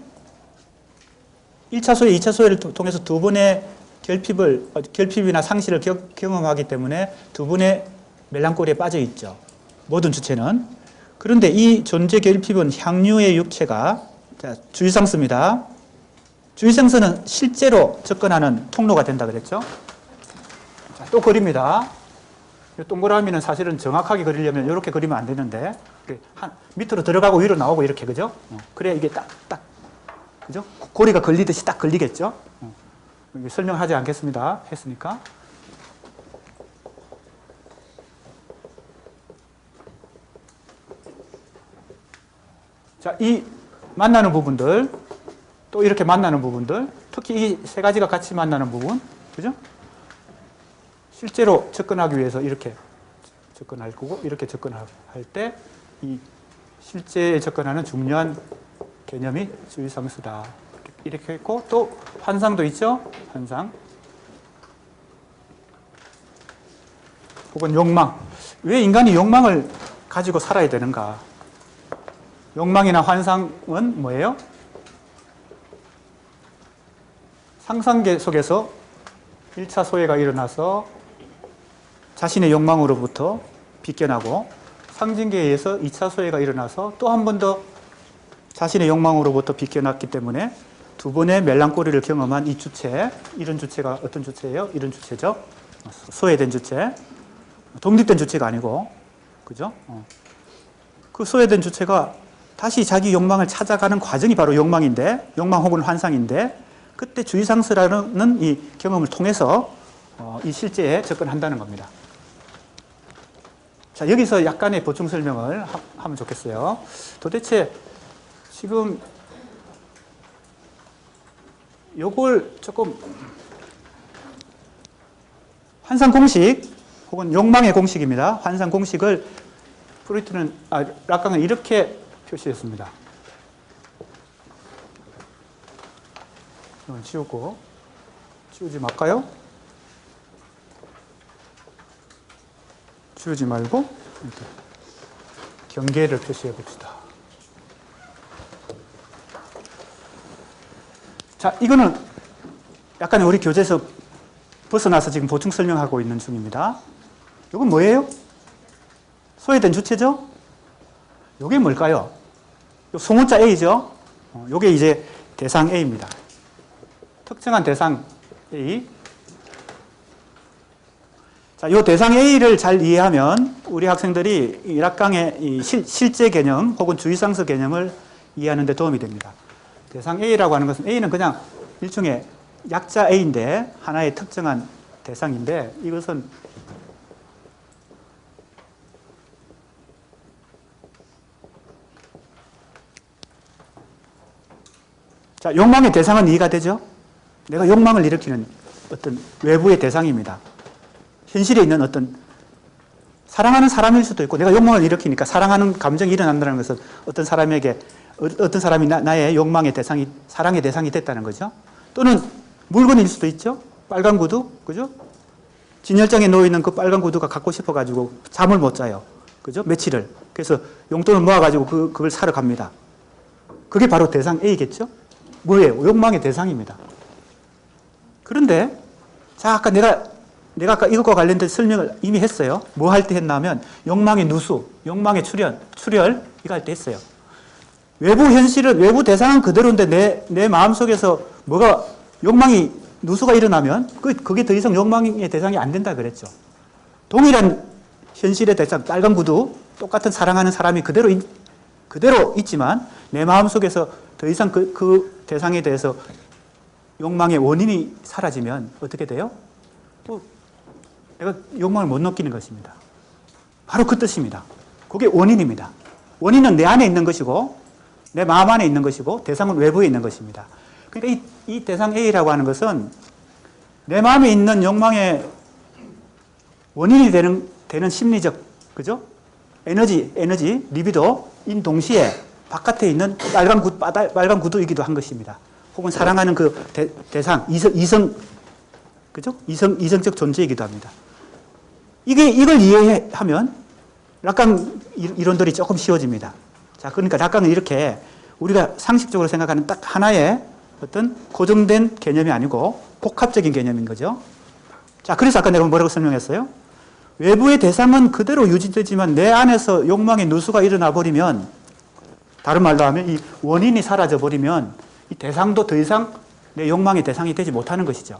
[SPEAKER 1] 1차 소외, 2차 소외를 통해서 두 번의 결핍이나 상실을 경험하기 때문에 두 번의 멜랑콜리에 빠져 있죠. 모든 주체는. 그런데 이 존재 결핍은 향유의 육체가 주의상수입니다. 주의상수는 실제로 접근하는 통로가 된다 그랬죠. 자, 또 그립니다. 동그라미는 사실은 정확하게 그리려면 이렇게 그리면 안 되는데 밑으로 들어가고 위로 나오고 이렇게 그죠? 그래야 이게 딱 그죠? 고리가 걸리듯이 딱 걸리겠죠? 설명하지 않겠습니다. 했으니까. 자, 이 만나는 부분들, 또 이렇게 만나는 부분들, 특히 이 3가지가 같이 만나는 부분, 그죠? 실제로 접근하기 위해서 이렇게 접근할 거고, 이렇게 접근할 때, 이 실제에 접근하는 중요한 개념이 주의상수다. 이렇게 했고, 또 환상도 있죠? 환상. 혹은 욕망. 왜 인간이 욕망을 가지고 살아야 되는가? 욕망이나 환상은 뭐예요? 상상계 속에서 1차 소외가 일어나서 자신의 욕망으로부터 비껴나고 상징계에 의해서 2차 소외가 일어나서 또 한 번 더 자신의 욕망으로부터 비껴났기 때문에 두 번의 멜랑꼬리를 경험한 이 주체, 이런 주체가 어떤 주체예요? 이런 주체죠. 소외된 주체. 독립된 주체가 아니고, 그죠? 그 소외된 주체가 다시 자기 욕망을 찾아가는 과정이 바로 욕망인데, 욕망 혹은 환상인데, 그때 주의상스라는 이 경험을 통해서 이 실제에 접근한다는 겁니다. 자, 여기서 약간의 보충 설명을 하면 좋겠어요. 도대체 지금 요걸 조금 환상 공식 혹은 욕망의 공식입니다. 환상 공식을 락강은 이렇게 표시했습니다. 이건 지우고, 지우지 말까요? 지우지 말고 이렇게 경계를 표시해 봅시다. 자, 이거는 약간 우리 교재에서 벗어나서 지금 보충 설명하고 있는 중입니다. 이건 뭐예요? 소외된 주체죠? 이게 뭘까요? 요 소문자 A죠? 이게 이제 대상 A입니다. 특정한 대상 A. 자, 이 대상 A를 잘 이해하면 우리 학생들이 이 락강의 이 실제 개념 혹은 주의상서 개념을 이해하는 데 도움이 됩니다. 대상 A라고 하는 것은 A는 그냥 일종의 약자 A인데 하나의 특정한 대상인데 이것은 자, 욕망의 대상은 이해가 되죠? 내가 욕망을 일으키는 어떤 외부의 대상입니다. 현실에 있는 어떤 사랑하는 사람일 수도 있고 내가 욕망을 일으키니까 사랑하는 감정이 일어난다는 것은 어떤 사람에게 어떤 사람이 나의 욕망의 대상이 사랑의 대상이 됐다는 거죠. 또는 물건일 수도 있죠. 빨간 구두, 그죠? 진열장에 놓여 있는 그 빨간 구두가 갖고 싶어가지고 잠을 못 자요. 그죠? 며칠을. 그래서 용돈을 모아가지고 그걸 사러 갑니다. 그게 바로 대상 A겠죠? 뭐예요? 욕망의 대상입니다. 그런데 자, 아까 내가 아까 이것과 관련된 설명을 이미 했어요. 뭐 할 때 했냐면 욕망의 누수, 욕망의 출혈 이거 할 때 했어요. 외부 현실은 외부 대상은 그대로인데 내 마음속에서 뭐가 욕망이 누수가 일어나면 그게 더 이상 욕망의 대상이 안 된다 그랬죠. 동일한 현실의 대상, 빨간 구두, 똑같은 사랑하는 사람이 그대로 있지만 내 마음속에서 더 이상 그 대상에 대해서 욕망의 원인이 사라지면 어떻게 돼요? 내가 욕망을 못 느끼는 것입니다. 바로 그 뜻입니다. 그게 원인입니다. 원인은 내 안에 있는 것이고 내 마음 안에 있는 것이고 대상은 외부에 있는 것입니다. 그러니까 이 대상 A라고 하는 것은 내 마음에 있는 욕망의 원인이 되는 심리적, 그죠? 에너지, 리비도인 동시에 바깥에 있는 빨간 구두이기도 한 것입니다. 혹은 사랑하는 그 대상, 이성, 그죠? 이성적 존재이기도 합니다. 이걸 이해하면 락강 이론들이 조금 쉬워집니다. 자, 그러니까 락강은 이렇게 우리가 상식적으로 생각하는 딱 하나의 어떤 고정된 개념이 아니고 복합적인 개념인 거죠. 자, 그래서 아까 내가 뭐라고 설명했어요? 외부의 대상은 그대로 유지되지만 내 안에서 욕망의 누수가 일어나 버리면, 다른 말로 하면 이 원인이 사라져 버리면 이 대상도 더 이상 내 욕망의 대상이 되지 못하는 것이죠.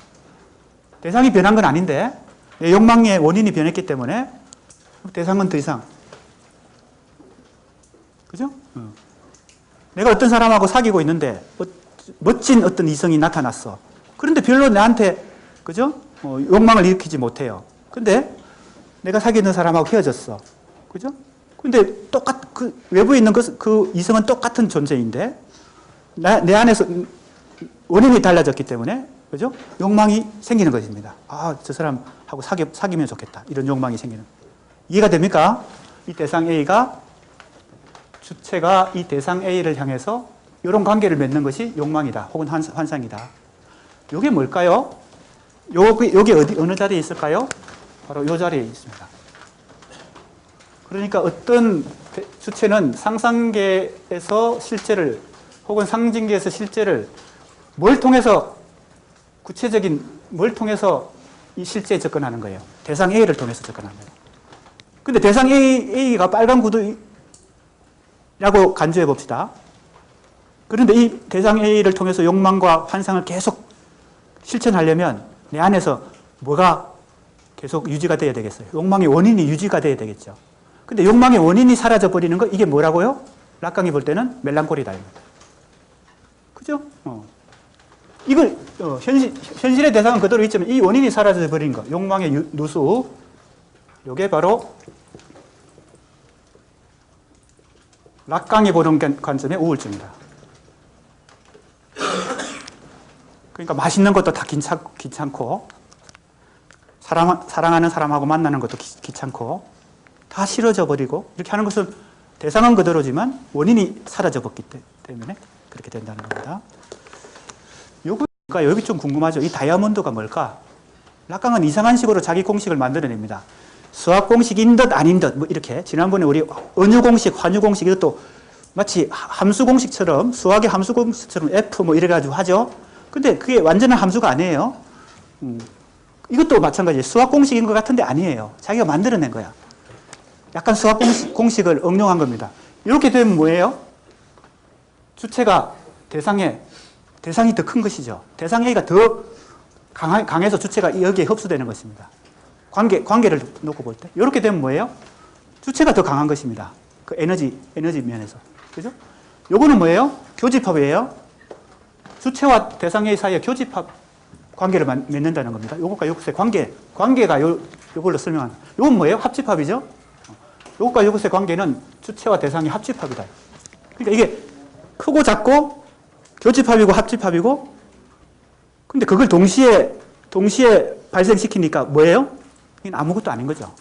[SPEAKER 1] 대상이 변한 건 아닌데 내 욕망의 원인이 변했기 때문에 대상은 더 이상, 그죠? 내가 어떤 사람하고 사귀고 있는데 멋진 어떤 이성이 나타났어. 그런데 별로 나한테, 그죠? 욕망을 일으키지 못해요. 근데 내가 사귀는 사람하고 헤어졌어. 그죠? 근데 그 외부에 있는 그 이성은 똑같은 존재인데 내 안에서 원인이 달라졌기 때문에, 그죠? 욕망이 생기는 것입니다. 아, 저 사람하고 사귀면 좋겠다. 이런 욕망이 생기는. 이해가 됩니까? 이 대상 A가, 주체가 이 대상 A를 향해서 이런 관계를 맺는 것이 욕망이다. 혹은 환상이다. 이게 뭘까요? 여기 어느 자리에 있을까요? 바로 이 자리에 있습니다. 그러니까 어떤 주체는 상상계에서 실제를 혹은 상징계에서 실제를 뭘 통해서 뭘 통해서 이 실제에 접근하는 거예요. 대상 A를 통해서 접근하는 거예요. 근데 대상 A가 빨간 구두라고 간주해 봅시다. 그런데 이 대상 A를 통해서 욕망과 환상을 계속 실천하려면 내 안에서 뭐가 계속 유지가 돼야 되겠어요? 욕망의 원인이 유지가 돼야 되겠죠. 근데 욕망의 원인이 사라져 버리는 거 이게 뭐라고요? 락강이 볼 때는 멜랑콜이다. 그죠? 이걸 현실의 대상은 그대로 있지만 이 원인이 사라져 버린 거, 욕망의 누수, 이게 바로 락강이 보는 관점의 우울증이다. 그러니까 맛있는 것도 다 귀찮고 사랑하는 사람하고 만나는 것도 귀찮고 다 싫어져 버리고 이렇게 하는 것은 대상은 그대로지만 원인이 사라져 버렸기 때문에 그렇게 된다는 겁니다. 여기 좀 궁금하죠? 이 다이아몬드가 뭘까? 락강은 이상한 식으로 자기 공식을 만들어냅니다. 수학 공식인 듯 아닌 듯 뭐 이렇게 지난번에 우리 은유 공식, 환유 공식 이것도 마치 함수 공식처럼 수학의 함수 공식처럼 F 뭐 이래가지고 하죠. 근데 그게 완전한 함수가 아니에요. 이것도 마찬가지예요. 수학 공식인 것 같은데 아니에요. 자기가 만들어낸 거야. 약간 수학 공식을 응용한 겁니다. 이렇게 되면 뭐예요? 주체가 대상이 더 큰 것이죠. 대상 A가 더 강해서 주체가 여기에 흡수되는 것입니다. 관계를 놓고 볼 때. 이렇게 되면 뭐예요? 주체가 더 강한 것입니다. 그 에너지 면에서. 그죠? 요거는 뭐예요? 교집합이에요. 주체와 대상 A 사이에 교집합 관계를 맺는다는 겁니다. 요것과 요것의 관계가 요걸로 설명하는. 요건 뭐예요? 합집합이죠? 요것과 요것의 관계는 주체와 대상의 합집합이다. 그러니까 이게 크고 작고 교집합이고 합집합이고 근데 그걸 동시에 발생시키니까 뭐예요? 이건 아무것도 아닌 거죠.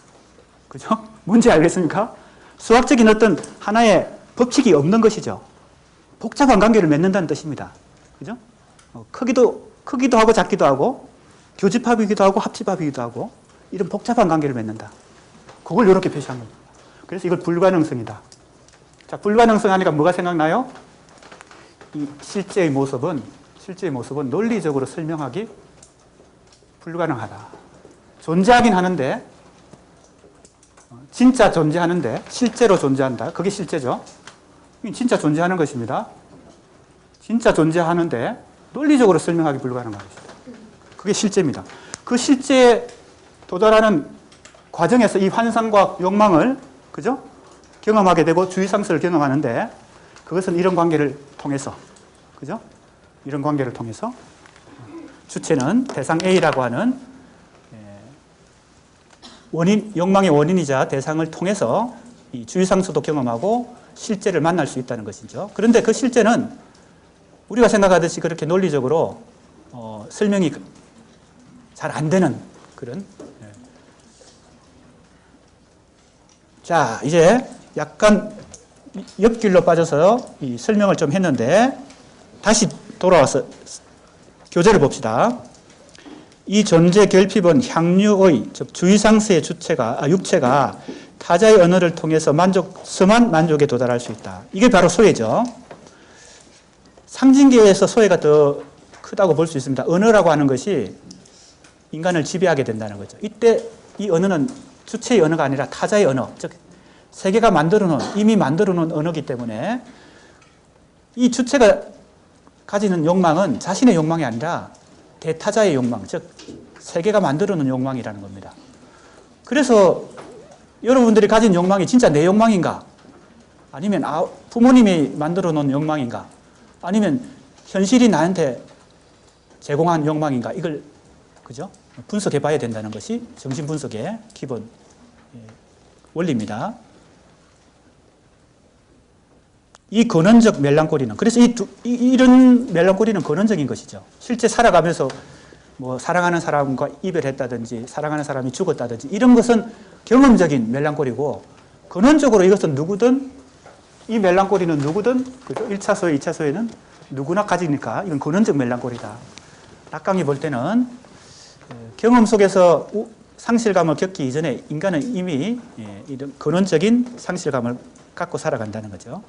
[SPEAKER 1] 그죠? 뭔지 알겠습니까? 수학적인 어떤 하나의 법칙이 없는 것이죠. 복잡한 관계를 맺는다는 뜻입니다. 그죠? 크기도 하고 작기도 하고 교집합이기도 하고 합집합이기도 하고 이런 복잡한 관계를 맺는다. 그걸 이렇게 표시한 겁니다. 그래서 이걸 불가능성이다. 자, 불가능성 하니까 뭐가 생각나요? 이 실제의 모습은 논리적으로 설명하기 불가능하다. 존재하긴 하는데 진짜 존재하는데 실제로 존재한다. 그게 실제죠. 진짜 존재하는 것입니다. 진짜 존재하는데 논리적으로 설명하기 불가능한 것이다. 그게 실제입니다. 그 실제에 도달하는 과정에서 이 환상과 욕망을 그죠? 경험하게 되고 주의상수를 경험하는데 그것은 이런 관계를 통해서 그죠? 이런 관계를 통해서 주체는 대상 A라고 하는 욕망의 원인이자 대상을 통해서 이 주의상수도 경험하고 실제를 만날 수 있다는 것이죠. 그런데 그 실제는 우리가 생각하듯이 그렇게 논리적으로 설명이 잘 안 되는 그런. 자, 이제 약간 옆길로 빠져서 이 설명을 좀 했는데 다시 돌아와서 교재를 봅시다. 이 존재 결핍은 향유의, 즉 주의상수의 육체가 타자의 언어를 통해서 서만 만족에 도달할 수 있다. 이게 바로 소외죠. 상징계에서 소외가 더 크다고 볼 수 있습니다. 언어라고 하는 것이 인간을 지배하게 된다는 거죠. 이때 이 언어는 주체의 언어가 아니라 타자의 언어, 즉 세계가 이미 만들어 놓은 언어이기 때문에 이 주체가 가지는 욕망은 자신의 욕망이 아니라 대타자의 욕망, 즉 세계가 만들어 놓은 욕망이라는 겁니다. 그래서 여러분들이 가진 욕망이 진짜 내 욕망인가? 아니면 부모님이 만들어 놓은 욕망인가? 아니면 현실이 나한테 제공한 욕망인가? 이걸 그죠? 분석해 봐야 된다는 것이 정신 분석의 기본 원리입니다. 이 근원적 멜랑콜리는 그래서 이런 멜랑콜리는 근원적인 것이죠. 실제 살아가면서 뭐 사랑하는 사람과 이별했다든지 사랑하는 사람이 죽었다든지 이런 것은 경험적인 멜랑콜리고 근원적으로 이것은 누구든 이 멜랑콜리는 누구든 그죠? 1차 소외, 2차 소외는 누구나 가지니까 이건 근원적 멜랑콜리다. 락강이 볼 때는 경험 속에서 상실감을 겪기 이전에 인간은 이미 이런 근원적인 상실감을 갖고 살아간다는 거죠.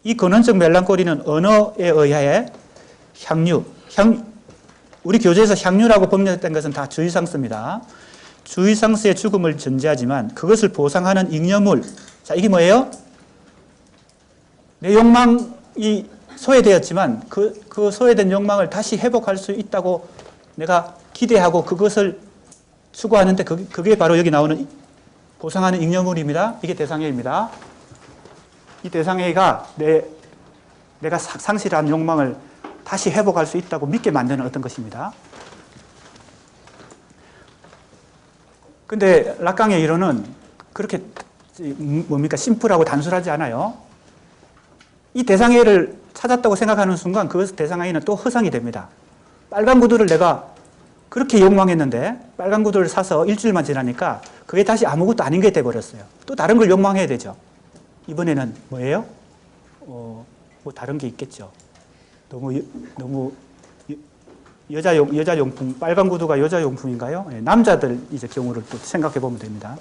[SPEAKER 1] 이 근원적 멜랑콜리는 언어에 의하여 우리 교재에서 향유라고 법령된 것은 다 주의상수입니다. 주의상수의 죽음을 전제하지만 그것을 보상하는 잉여물. 자, 이게 뭐예요? 내 욕망이 소외되었지만 그 소외된 욕망을 다시 회복할 수 있다고 내가 기대하고 그것을 추구하는데 그게 바로 여기 나오는 보상하는 잉여물입니다. 이게 대상해입니다. 이 대상해가 내가 상실한 욕망을 다시 회복할 수 있다고 믿게 만드는 어떤 것입니다. 근데 락강의 이론은 그렇게 뭡니까? 심플하고 단순하지 않아요. 이 대상해를 찾았다고 생각하는 순간 그 대상해는 또 허상이 됩니다. 빨간 구두를 내가 그렇게 욕망했는데 빨간 구두를 사서 일주일만 지나니까 그게 다시 아무것도 아닌 게 돼버렸어요. 또 다른 걸 욕망해야 되죠. 이번에는 뭐예요? 뭐 다른 게 있겠죠. 너무 여자용품, 빨간 구두가 여자용품인가요? 네, 남자들 이제 경우를 또 생각해 보면 됩니다.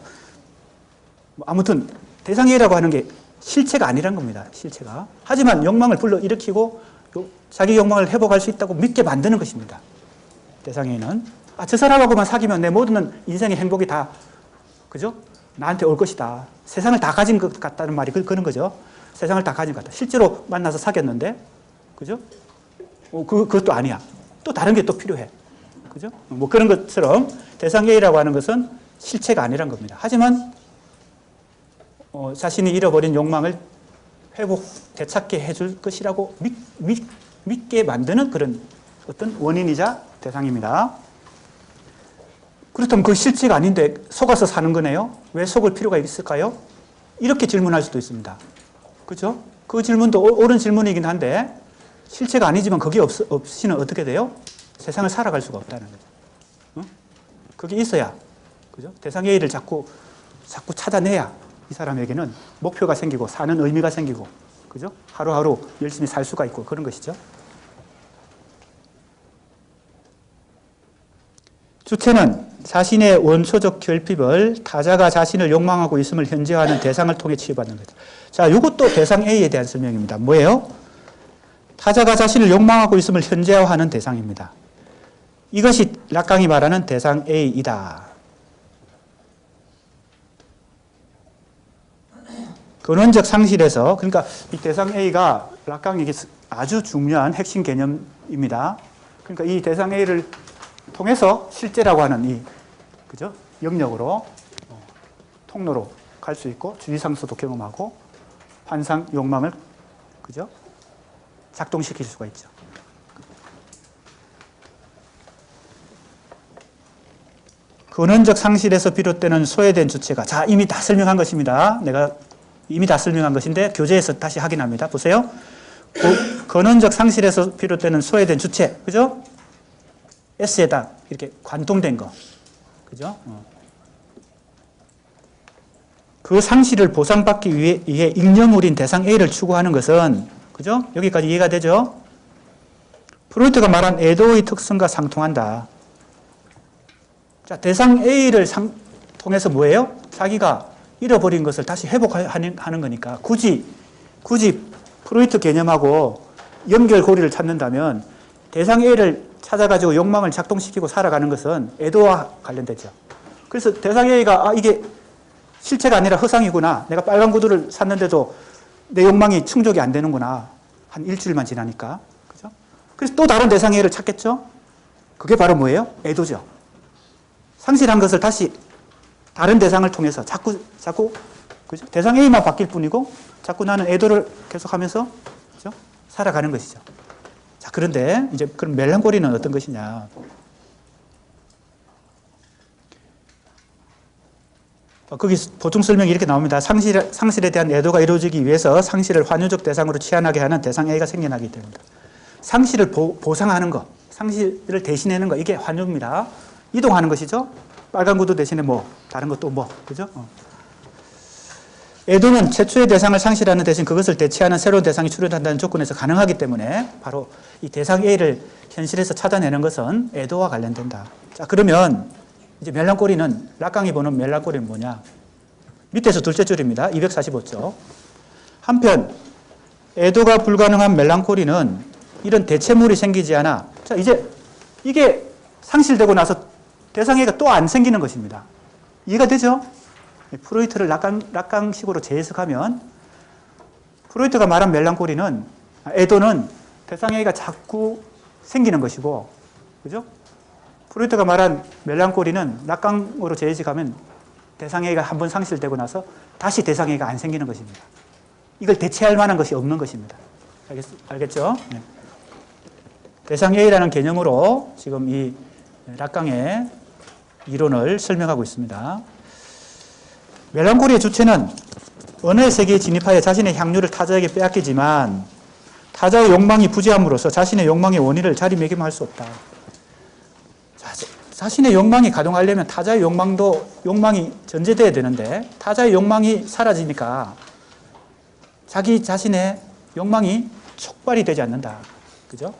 [SPEAKER 1] 아무튼 대상해라고 하는 게 실체가 아니란 겁니다. 실체가. 하지만 욕망을 불러일으키고 자기 욕망을 회복할 수 있다고 믿게 만드는 것입니다. 대상해는. 저 사람하고만 사귀면 내 모든 인생의 행복이 다, 그죠? 나한테 올 것이다. 세상을 다 가진 것 같다는 말이 그런 거죠. 세상을 다 가진 것 같다. 실제로 만나서 사귀었는데, 그죠? 그것도 아니야. 또 다른 게 또 필요해. 그죠? 뭐 그런 것처럼 대상해라고 하는 것은 실체가 아니란 겁니다. 하지만 자신이 잃어버린 욕망을 되찾게 해줄 것이라고 믿게 만드는 그런 어떤 원인이자 대상입니다. 그렇다면 그 실체가 아닌데 속아서 사는 거네요. 왜 속을 필요가 있을까요? 이렇게 질문할 수도 있습니다. 그렇죠? 그 질문도 옳은 질문이긴 한데 실체가 아니지만 그게 없이는 어떻게 돼요? 세상을 살아갈 수가 없다는 거죠. 그게 있어야, 그죠? 대상해를 자꾸 찾아내야 이 사람에게는 목표가 생기고 사는 의미가 생기고, 그죠? 하루하루 열심히 살 수가 있고 그런 것이죠. 주체는 자신의 원초적 결핍을 타자가 자신을 욕망하고 있음을 현재화하는 대상을 통해 치유받는 거죠. 자, 이것도 대상 A에 대한 설명입니다. 뭐예요? 타자가 자신을 욕망하고 있음을 현재화하는 대상입니다. 이것이 락강이 말하는 대상 A이다. 근원적 상실에서, 그러니까 이 대상 A가 락강에게 아주 중요한 핵심 개념입니다. 그러니까 이 대상 A를 통해서 실제라고 하는 그죠? 영역으로, 통로로 갈 수 있고, 주의상수도 경험하고, 환상, 욕망을, 그죠? 작동시킬 수가 있죠. 근원적 상실에서 비롯되는 소외된 주체가, 자, 이미 다 설명한 것입니다. 내가 이미 다 설명한 것인데, 교재에서 다시 확인합니다. 보세요. 근원적 상실에서 비롯되는 소외된 주체, 그죠? S에다 이렇게 관통된 거. 그죠? 그 상실을 보상받기 위해 잉여물인 대상 A를 추구하는 것은, 그죠? 여기까지 이해가 되죠? 프로이트가 말한 애도의 특성과 상통한다. 자, 대상 A를 통해서 뭐예요? 자기가 잃어버린 것을 다시 회복하는 거니까 굳이 프로이트 개념하고 연결고리를 찾는다면 대상 A를 찾아가지고 욕망을 작동시키고 살아가는 것은 애도와 관련되죠. 그래서 대상 A가 이게 실체가 아니라 허상이구나. 내가 빨간 구두를 샀는데도 내 욕망이 충족이 안 되는구나. 한 일주일만 지나니까. 그죠? 그래서 또 다른 대상 A를 찾겠죠? 그게 바로 뭐예요? 애도죠. 상실한 것을 다시 다른 대상을 통해서 자꾸 그죠? 대상 A만 바뀔 뿐이고 자꾸 나는 애도를 계속하면서 그죠? 살아가는 것이죠. 자, 그런데 이제 그럼 멜랑콜리는 어떤 것이냐? 거기 보충 설명이 이렇게 나옵니다. 상실에 대한 애도가 이루어지기 위해서 상실을 환유적 대상으로 치환하게 하는 대상 A가 생겨나기 때문이다. 상실을 보상하는 것, 상실을 대신하는 것, 이게 환유입니다. 이동하는 것이죠. 빨간 구두 대신에 다른 것도 그죠? 애도는 최초의 대상을 상실하는 대신 그것을 대체하는 새로운 대상이 출현한다는 조건에서 가능하기 때문에 바로 이 대상 A를 현실에서 찾아내는 것은 애도와 관련된다. 자, 그러면 이제 멜랑콜리는, 락강이 보는 멜랑콜리는 뭐냐? 밑에서 둘째 줄입니다. 245쪽. 한편 애도가 불가능한 멜랑콜리는 이런 대체물이 생기지 않아. 자, 이제 이게 상실되고 나서 대상해가 또 안 생기는 것입니다. 이해가 되죠? 프로이트를 락강식으로 재해석하면 프로이트가 말한 멜랑콜리는 애도는 대상해가 자꾸 생기는 것이고, 그죠? 프로이트가 말한 멜랑콜리는 락강으로 재해석하면 대상해가 한번 상실되고 나서 다시 대상해가 안 생기는 것입니다. 이걸 대체할 만한 것이 없는 것입니다. 알겠죠? 네. 대상해라는 개념으로 지금 이 락강의 이론을 설명하고 있습니다. 멜랑콜리의 주체는 언어의 세계에 진입하여 자신의 향유를 타자에게 빼앗기지만 타자의 욕망이 부재함으로써 자신의 욕망의 원인을 자리매김할 수 없다. 자신의 욕망이 가동하려면 타자의 욕망이 전제돼야 되는데 타자의 욕망이 사라지니까 자기 자신의 욕망이 촉발이 되지 않는다. 그죠?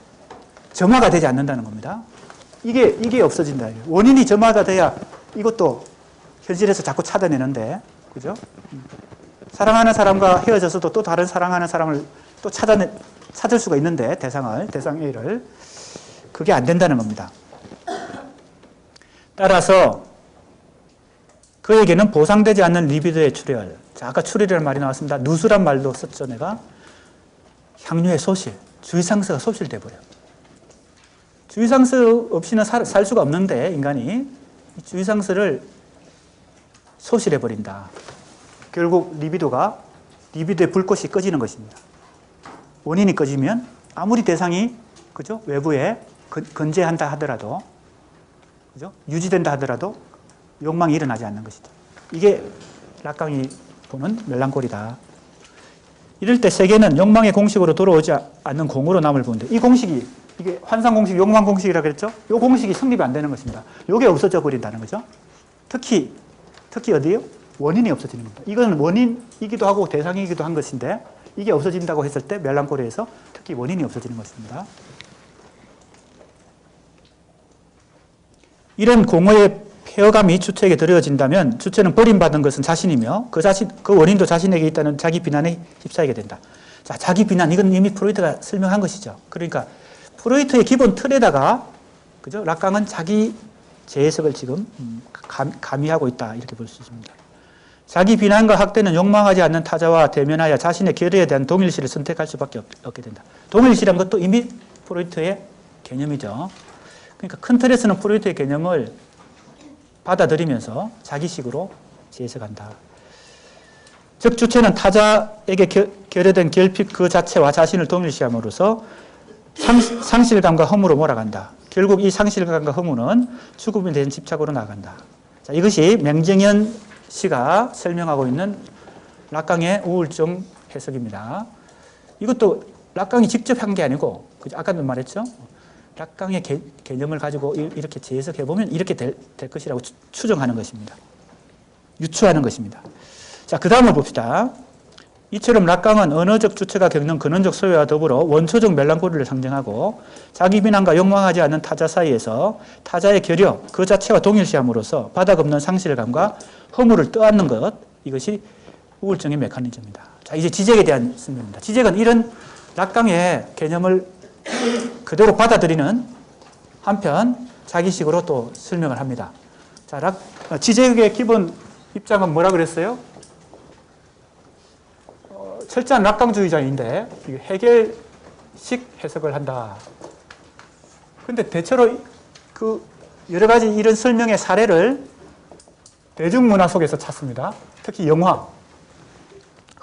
[SPEAKER 1] 점화가 되지 않는다는 겁니다. 이게 없어진다. 원인이 점화가 돼야 이것도 현실에서 자꾸 찾아내는데, 그죠? 사랑하는 사람과 헤어져서도 또 다른 사랑하는 사람을 또 찾을 수가 있는데, 대상 A를. 그게 안 된다는 겁니다. 따라서 그에게는 보상되지 않는 리비도의 출혈. 자, 아까 출혈이라는 말이 나왔습니다. 누수란 말도 썼죠, 내가. 향유의 소실, 주의상스가 소실돼 버려요. 주의상스 없이는 살 수가 없는데 인간이 주의상스를 소실해 버린다. 결국 리비도의 불꽃이 꺼지는 것입니다. 원인이 꺼지면 아무리 대상이 그죠? 외부에 건재한다 하더라도 그죠? 유지된다 하더라도 욕망이 일어나지 않는 것이죠. 이게 락강이 보는 멜랑콜리다. 이럴 때 세계는 욕망의 공식으로 돌아오지 않는 공으로 남을 보는데 이 공식이 이게 환상 공식, 욕망 공식이라고 그랬죠? 이 공식이 성립이 안 되는 것입니다. 이게 없어져 버린다는 거죠. 특히 어디요? 원인이 없어지는 겁니다. 이건 원인이기도 하고 대상이기도 한 것인데 이게 없어진다고 했을 때 멜랑콜리에서 특히 원인이 없어지는 것입니다. 이런 공허의 폐허감이 주체에게 드려진다면 주체는 버림받은 것은 자신이며 그 원인도 자신에게 있다는 자기 비난에 휩싸이게 된다. 자, 자기 비난, 이건 이미 프로이트가 설명한 것이죠. 그러니까 프로이트의 기본 틀에다가 그죠? 락강은 자기 재해석을 지금 가미하고 있다. 이렇게 볼 수 있습니다. 자기 비난과 학대는 욕망하지 않는 타자와 대면하여 자신의 결의에 대한 동일시를 선택할 수밖에 없게 된다. 동일시란 것도 이미 프로이트의 개념이죠. 그러니까 큰 틀에서는 프로이트의 개념을 받아들이면서 자기식으로 재해석한다. 즉 주체는 타자에게 결여된 결핍 그 자체와 자신을 동일시함으로써 상실감과 허무로 몰아간다. 결국 이 상실감과 허무는 죽음에 대한 집착으로 나아간다. 자, 이것이 맹정현 씨가 설명하고 있는 락강의 우울증 해석입니다. 이것도 락강이 직접 한 게 아니고 아까도 말했죠. 락강의 개념을 가지고 이렇게 재해석해보면 이렇게 될 것이라고 추정하는 것입니다. 유추하는 것입니다. 자, 그 다음을 봅시다. 이처럼 락강은 언어적 주체가 겪는 근원적 소외와 더불어 원초적 멜랑콜리를 상징하고 자기 비난과 욕망하지 않는 타자 사이에서 타자의 결여, 그 자체와 동일시함으로써 바닥없는 상실감과 허무를 떠안는 것, 이것이 우울증의 메커니즘입니다. 자, 이제 지적에 대한 설명입니다. 지적은 이런 락강의 개념을 그대로 받아들이는 한편 자기식으로 또 설명을 합니다. 자, 지적의 기본 입장은 뭐라 그랬어요? 철저한 락강주의자인데 해결식 해석을 한다. 근데 대체로 그 여러 가지 이런 설명의 사례를 대중문화 속에서 찾습니다. 특히 영화,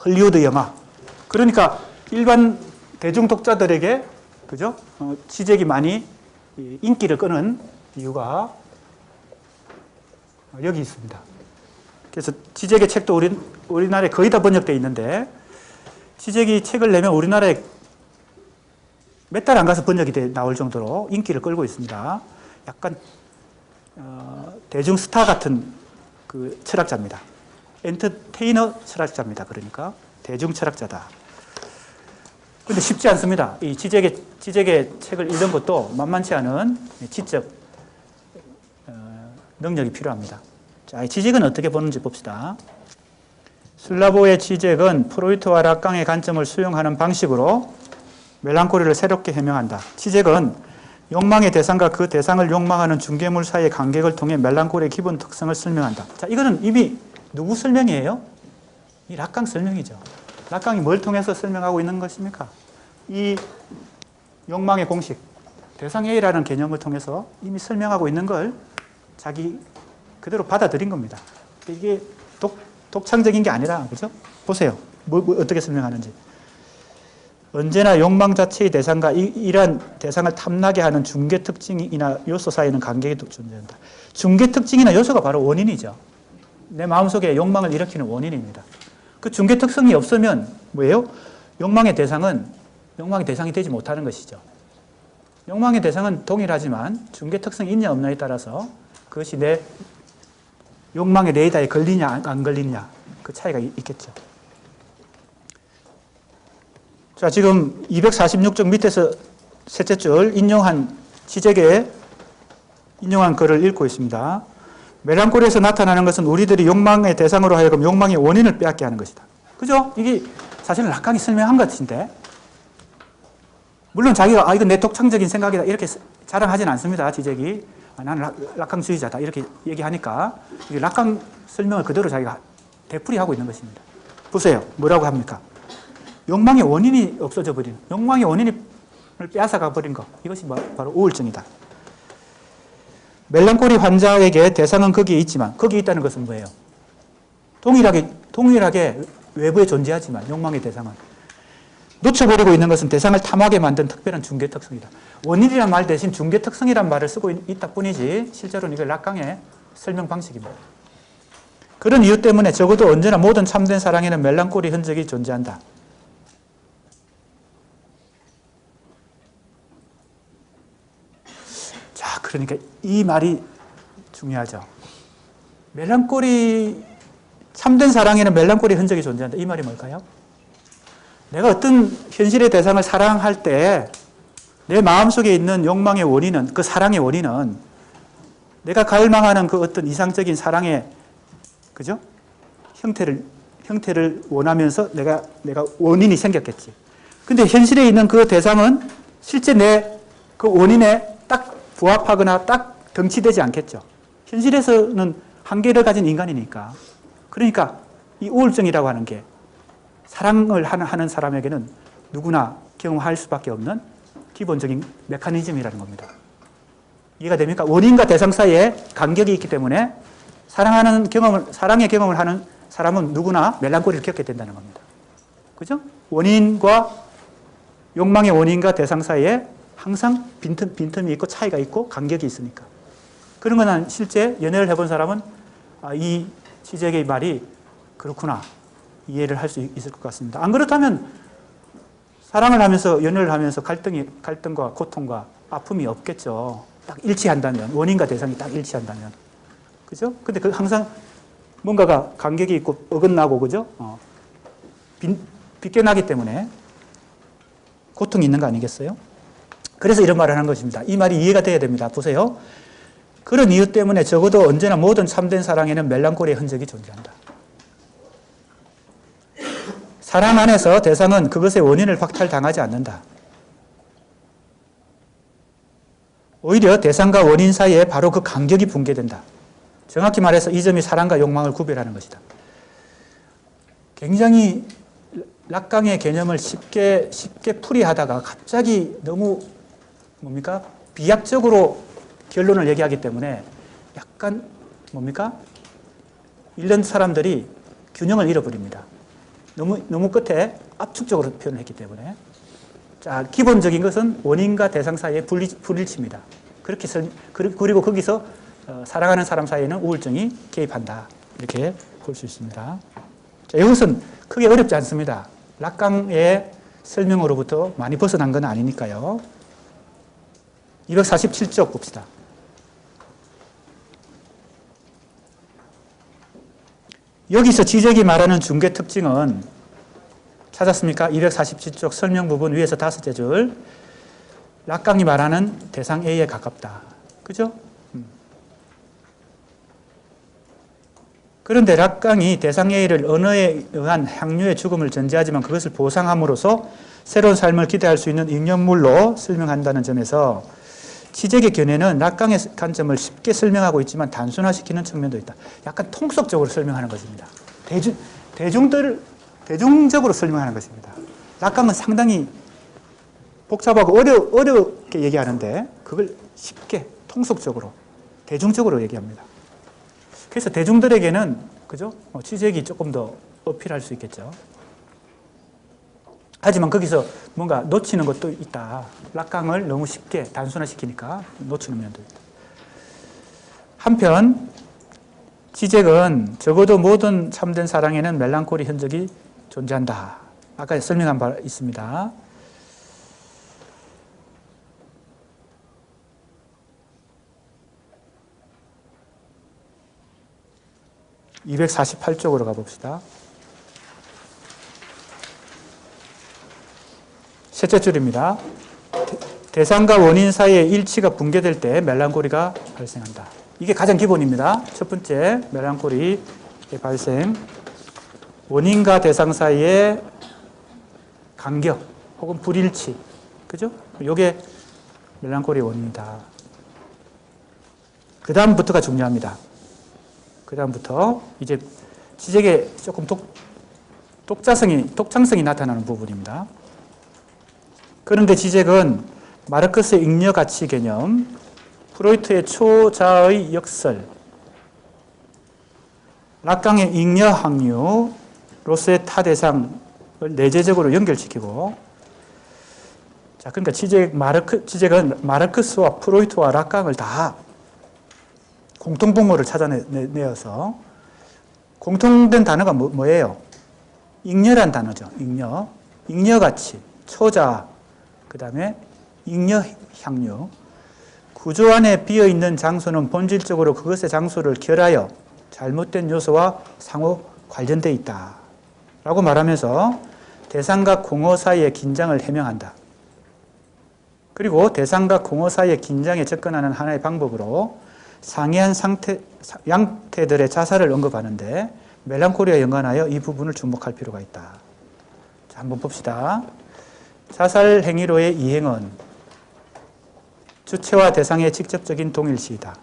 [SPEAKER 1] 헐리우드 영화. 그러니까 일반 대중 독자들에게 그죠? 지적이 많이 인기를 끄는 이유가 여기 있습니다. 그래서 지적의 책도 우리나라에 거의 다 번역되어 있는데 지적이 책을 내면 우리나라에 몇 달 안 가서 번역이 나올 정도로 인기를 끌고 있습니다. 약간 대중 스타 같은 그 철학자입니다. 엔터테이너 철학자입니다. 그러니까 대중 철학자다. 그런데 쉽지 않습니다. 이 지적의 책을 읽는 것도 만만치 않은 지적 능력이 필요합니다. 자, 지적은 어떻게 보는지 봅시다. 슬라보의 지적은 프로이트와 락강의 관점을 수용하는 방식으로 멜랑콜리를 새롭게 해명한다. 지적은 욕망의 대상과 그 대상을 욕망하는 중개물 사이의 간격을 통해 멜랑콜의 기본 특성을 설명한다. 자, 이거는 이미 누구 설명이에요? 이 락강 설명이죠. 락강이 뭘 통해서 설명하고 있는 것입니까? 이 욕망의 공식, 대상 A라는 개념을 통해서 이미 설명하고 있는 걸 자기 그대로 받아들인 겁니다. 이게 독창적인 게 아니라, 그죠? 보세요. 어떻게 설명하는지. 언제나 욕망 자체의 대상과 이러한 대상을 탐나게 하는 중개 특징이나 요소 사이에는 간격이 존재한다. 중개 특징이나 요소가 바로 원인이죠. 내 마음속에 욕망을 일으키는 원인입니다. 그 중개 특성이 없으면 뭐예요? 욕망의 대상은 욕망의 대상이 되지 못하는 것이죠. 욕망의 대상은 동일하지만 중개 특성이 있냐 없냐에 따라서 그것이 내 욕망의 레이더에 걸리냐 안 걸리냐 그 차이가 있겠죠. 자, 지금 246쪽 밑에서 셋째 줄 인용한 지적에 인용한 글을 읽고 있습니다. 멜랑콜리에서 나타나는 것은 우리들이 욕망의 대상으로 하여금 욕망의 원인을 빼앗게 하는 것이다. 그죠? 이게 사실은 락강이 설명한 것인데, 물론 자기가 이건 내 독창적인 생각이다 이렇게 자랑하진 않습니다. 지적이. 나는 락강주의자다 이렇게 얘기하니까 락강 설명을 그대로 자기가 되풀이하고 있는 것입니다. 보세요. 뭐라고 합니까? 욕망의 원인이 없어져 버리는, 욕망의 원인을 빼앗아가 버린 것, 이것이 바로 우울증이다. 멜랑콜리 환자에게 대상은 거기에 있지만, 거기에 있다는 것은 뭐예요? 동일하게 외부에 존재하지만 욕망의 대상은 놓쳐버리고 있는 것은 대상을 탐하게 만든 특별한 중개 특성이다. 원인이란 말 대신 중개 특성이란 말을 쓰고 있다 뿐이지 실제로는 이게 락강의 설명 방식입니다. 그런 이유 때문에 적어도 언제나 모든 참된 사랑에는 멜랑콜리 흔적이 존재한다. 자, 그러니까 이 말이 중요하죠. 멜랑콜리, 참된 사랑에는 멜랑콜리 흔적이 존재한다. 이 말이 뭘까요? 내가 어떤 현실의 대상을 사랑할 때 내 마음속에 있는 욕망의 원인은, 그 사랑의 원인은 내가 갈망하는 그 어떤 이상적인 사랑의, 그죠? 형태를 원하면서 내가 원인이 생겼겠지. 근데 현실에 있는 그 대상은 실제 내 그 원인에 딱 부합하거나 딱 등치되지 않겠죠. 현실에서는 한계를 가진 인간이니까. 그러니까 이 우울증이라고 하는 게 사랑을 하는 사람에게는 누구나 경험할 수밖에 없는 기본적인 메커니즘이라는 겁니다. 이해가 됩니까? 원인과 대상 사이에 간격이 있기 때문에 사랑의 경험을 하는 사람은 누구나 멜랑콜리를 겪게 된다는 겁니다. 그죠? 욕망의 원인과 대상 사이에 항상 빈틈이 있고 차이가 있고 간격이 있으니까. 그런 거는 실제 연애를 해본 사람은 이 지적의 말이 그렇구나 이해를 할 수 있을 것 같습니다. 안 그렇다면 사랑을 하면서 연애를 하면서 갈등과 고통과 아픔이 없겠죠. 딱 일치한다면, 원인과 대상이 딱 일치한다면, 그죠? 근데 항상 뭔가가 간격이 있고 어긋나고, 그죠? 빗겨나기 때문에 고통이 있는 거 아니겠어요? 그래서 이런 말을 하는 것입니다. 이 말이 이해가 돼야 됩니다. 보세요. 그런 이유 때문에 적어도 언제나 모든 참된 사랑에는 멜랑콜리의 흔적이 존재한다. 사랑 안에서 대상은 그것의 원인을 박탈당하지 않는다. 오히려 대상과 원인 사이에 바로 그 간격이 붕괴된다. 정확히 말해서 이 점이 사랑과 욕망을 구별하는 것이다. 굉장히 락강의 개념을 쉽게 풀이하다가 갑자기 너무 비약적으로 결론을 얘기하기 때문에 약간 읽는 사람들이 균형을 잃어버립니다. 너무 끝에 압축적으로 표현을 했기 때문에. 자, 기본적인 것은 원인과 대상 사이의 불일치입니다. 그리고 거기서 사랑하는 사람 사이에는 우울증이 개입한다. 이렇게 볼 수 있습니다. 자, 이것은 크게 어렵지 않습니다. 락강의 설명으로부터 많이 벗어난 건 아니니까요. 247쪽 봅시다. 여기서 지적이 말하는 중개 특징은 찾았습니까? 247쪽 설명 부분 위에서 5째 줄. 락강이 말하는 대상 A에 가깝다. 그죠? 그런데 락강이 대상 A를 언어에 의한 향유의 죽음을 전제하지만 그것을 보상함으로써 새로운 삶을 기대할 수 있는 잉여물로 설명한다는 점에서 치재의 견해는 낙강의 관점을 쉽게 설명하고 있지만 단순화시키는 측면도 있다. 약간 통속적으로 설명하는 것입니다. 대중적으로 설명하는 것입니다. 낙강은 상당히 복잡하고 어렵게 얘기하는데 그걸 쉽게 통속적으로 대중적으로 얘기합니다. 그래서 대중들에게는 그죠? 취재기 조금 더 어필할 수 있겠죠. 하지만 거기서 뭔가 놓치는 것도 있다. 낙강을 너무 쉽게 단순화시키니까 놓치는 면도 있다. 한편 지적은 적어도 모든 참된 사랑에는 멜랑콜리 흔적이 존재한다. 아까 설명한 바 있습니다. (248쪽으로) 가봅시다. 셋째 줄입니다. 대상과 원인 사이의 일치가 붕괴될 때 멜랑콜리가 발생한다. 이게 가장 기본입니다. 첫 번째, 멜랑콜리의 발생. 원인과 대상 사이의 간격 혹은 불일치. 그죠? 이게 멜랑콜리의 원인이다. 그 다음부터가 중요합니다. 그 다음부터 이제 지적에 조금 독창성이 나타나는 부분입니다. 그런데 지적은 마르크스의 잉여 가치 개념, 프로이트의 초자의 역설, 락강의 잉여 항류, 로스의 타 대상을 내재적으로 연결시키고, 자, 그러니까 지적은 마르크스와 프로이트와 락강을 다 공통분모를 찾아내어서 공통된 단어가 뭐예요? 잉여란 단어죠. 잉여 가치, 초자, 그 다음에 잉여 향유. 구조 안에 비어있는 장소는 본질적으로 그것의 장소를 결하여 잘못된 요소와 상호 관련되어 있다. 라고 말하면서 대상과 공허 사이의 긴장을 해명한다. 그리고 대상과 공허 사이의 긴장에 접근하는 하나의 방법으로 상이한 양태들의 자살을 언급하는데 멜랑콜리와 연관하여 이 부분을 주목할 필요가 있다. 자, 한번 봅시다. 자살 행위로의 이행은 주체와 대상의 직접적인 동일시이다.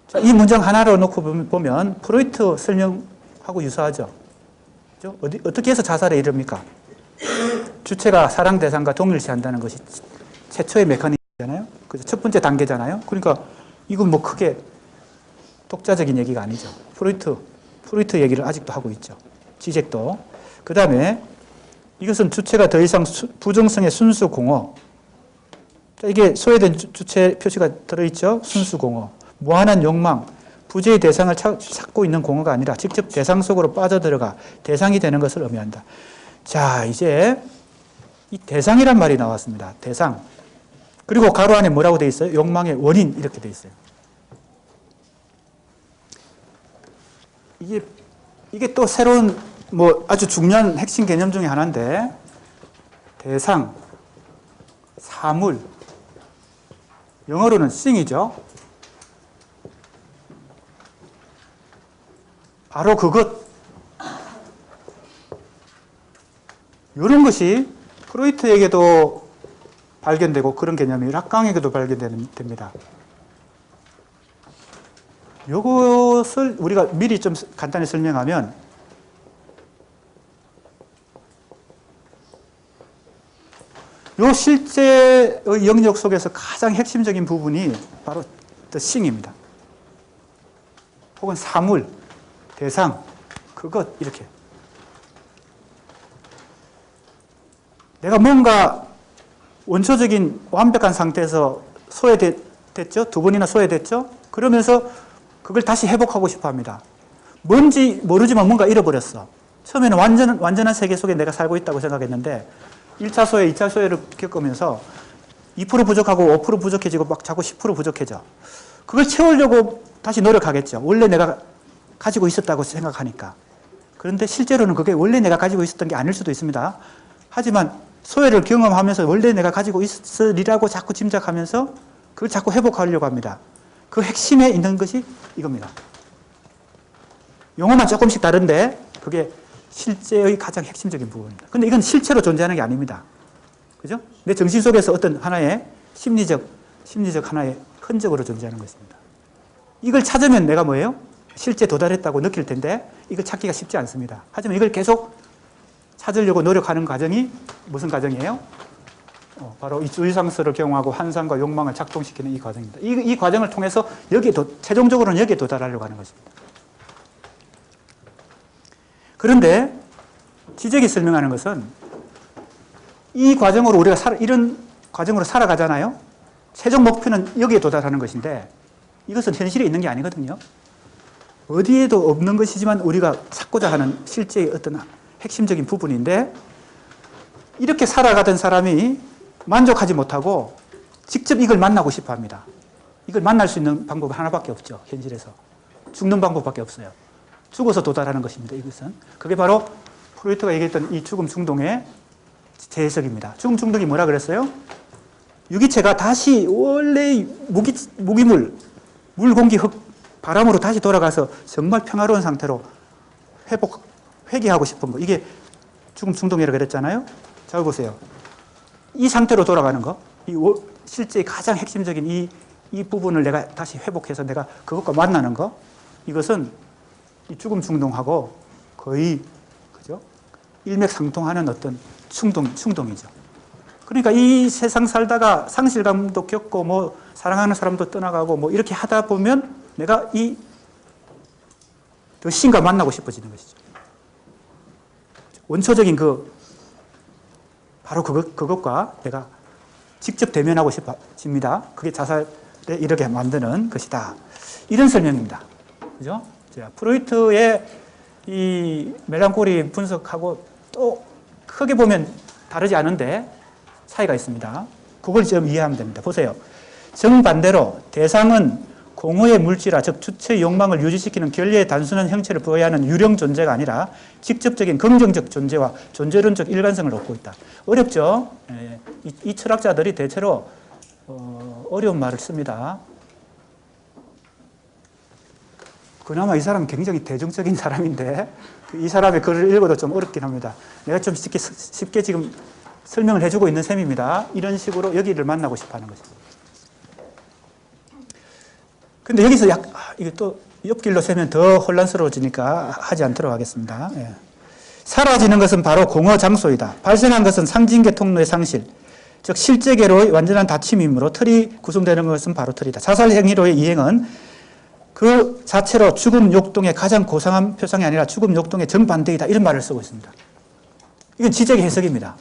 [SPEAKER 1] 자, 이 문장 하나로 놓고 보면 프로이트 설명하고 유사하죠. 어떻게 해서 자살에 이릅니까? 주체가 사랑 대상과 동일시한다는 것이 최초의 메커니즘이잖아요. 그래서 첫 번째 단계잖아요. 그러니까 이건 뭐 크게 독자적인 얘기가 아니죠. 프로이트 얘기를 아직도 하고 있죠. 지적도. 그 다음에 이것은 주체가 더 이상 부정성의 순수 공허. 이게 소외된 주체 표시가 들어있죠. 순수 공허. 무한한 욕망, 부재의 대상을 찾고 있는 공허가 아니라 직접 대상 속으로 빠져들어가 대상이 되는 것을 의미한다. 자, 이제 이 대상이란 말이 나왔습니다. 대상. 그리고 가로 안에 뭐라고 되어 있어요? 욕망의 원인 이렇게 되어 있어요. 이게 또 새로운 아주 중요한 핵심 개념 중에 하나인데 대상, 사물, 영어로는 thing이죠. 바로 그것. 이런 것이 프로이트에게도 발견되고 그런 개념이 락강에게도 발견됩니다. 이것을 우리가 미리 좀 간단히 설명하면 이 실제의 영역 속에서 가장 핵심적인 부분이 바로 the thing입니다. 혹은 사물, 대상, 그것 이렇게. 내가 뭔가 원초적인 완벽한 상태에서 소외됐죠? 두 번이나 소외됐죠? 그러면서 그걸 다시 회복하고 싶어 합니다. 뭔지 모르지만 뭔가 잃어버렸어. 처음에는 완전한 세계 속에 내가 살고 있다고 생각했는데 1차 소외, 2차 소외를 겪으면서 2% 부족하고 5% 부족해지고 막 자꾸 10% 부족해져. 그걸 채우려고 다시 노력하겠죠. 원래 내가 가지고 있었다고 생각하니까. 그런데 실제로는 그게 원래 내가 가지고 있었던 게 아닐 수도 있습니다. 하지만 소외를 경험하면서 원래 내가 가지고 있으리라고 자꾸 짐작하면서 그걸 자꾸 회복하려고 합니다. 그 핵심에 있는 것이 이겁니다. 용어만 조금씩 다른데 그게 실제의 가장 핵심적인 부분입니다. 근데 이건 실체로 존재하는 게 아닙니다. 그죠? 내 정신 속에서 어떤 하나의 심리적 심리적 하나의 흔적으로 존재하는 것입니다. 이걸 찾으면 내가 뭐예요? 실제 도달했다고 느낄 텐데 이걸 찾기가 쉽지 않습니다. 하지만 이걸 계속 찾으려고 노력하는 과정이 무슨 과정이에요? 바로 이 주의상서를 경험하고 환상과 욕망을 작동시키는 이 과정입니다. 이 과정을 통해서 최종적으로는 여기에 도달하려고 하는 것입니다. 그런데 지적이 설명하는 것은 이 과정으로 우리가 이런 과정으로 살아가잖아요. 최종 목표는 여기에 도달하는 것인데 이것은 현실에 있는 게 아니거든요. 어디에도 없는 것이지만 우리가 찾고자 하는 실제의 어떤 핵심적인 부분인데 이렇게 살아가던 사람이 만족하지 못하고 직접 이걸 만나고 싶어 합니다. 이걸 만날 수 있는 방법은 하나밖에 없죠. 현실에서. 죽는 방법밖에 없어요. 죽어서 도달하는 것입니다. 이것은. 그게 바로 프로이트가 얘기했던 이 죽음 충동의 재해석입니다. 죽음 충동이 뭐라 그랬어요? 유기체가 다시 원래의 무기물, 물, 공기, 흙, 바람으로 다시 돌아가서 정말 평화로운 상태로 회귀하고 싶은 거. 이게 죽음 충동이라고 그랬잖아요. 자, 보세요. 이 상태로 돌아가는 거. 실제 가장 핵심적인 이 부분을 내가 다시 회복해서 내가 그것과 만나는 거. 이것은 이 죽음 충동하고 거의, 그죠? 일맥상통하는 어떤 충동이죠. 그러니까 이 세상 살다가 상실감도 겪고 뭐 사랑하는 사람도 떠나가고 뭐 이렇게 하다 보면 내가 더 신과 만나고 싶어지는 것이죠. 원초적인 바로 그것과 내가 직접 대면하고 싶어집니다. 그게 자살에 이르게 만드는 것이다. 이런 설명입니다. 그죠? 프로이트의 이 멜랑콜리 분석하고 또 크게 보면 다르지 않은데 차이가 있습니다. 그걸 좀 이해하면 됩니다. 보세요. 정반대로 대상은 공허의 물질화, 즉 주체의 욕망을 유지시키는 결례의 단순한 형체를 부여하는 유령 존재가 아니라 직접적인 긍정적 존재와 존재론적 일관성을 얻고 있다. 어렵죠? 이 철학자들이 대체로 어려운 말을 씁니다. 그나마 이 사람은 굉장히 대중적인 사람인데 이 사람의 글을 읽어도 좀 어렵긴 합니다. 내가 좀 쉽게 지금 설명을 해주고 있는 셈입니다. 이런 식으로 여기를 만나고 싶어하는 것입니다. 근데 여기서 이게 또 옆길로 세면 더 혼란스러워지니까 하지 않도록 하겠습니다. 예. 사라지는 것은 바로 공허 장소이다. 발생한 것은 상징계 통로의 상실, 즉 실제계로의 완전한 닫힘이므로 틀이 구성되는 것은 바로 틀이다. 자살 행위로의 이행은 그 자체로 죽음 욕동의 가장 고상한 표상이 아니라 죽음 욕동의 정반대이다. 이런 말을 쓰고 있습니다. 이건 지적의 해석입니다.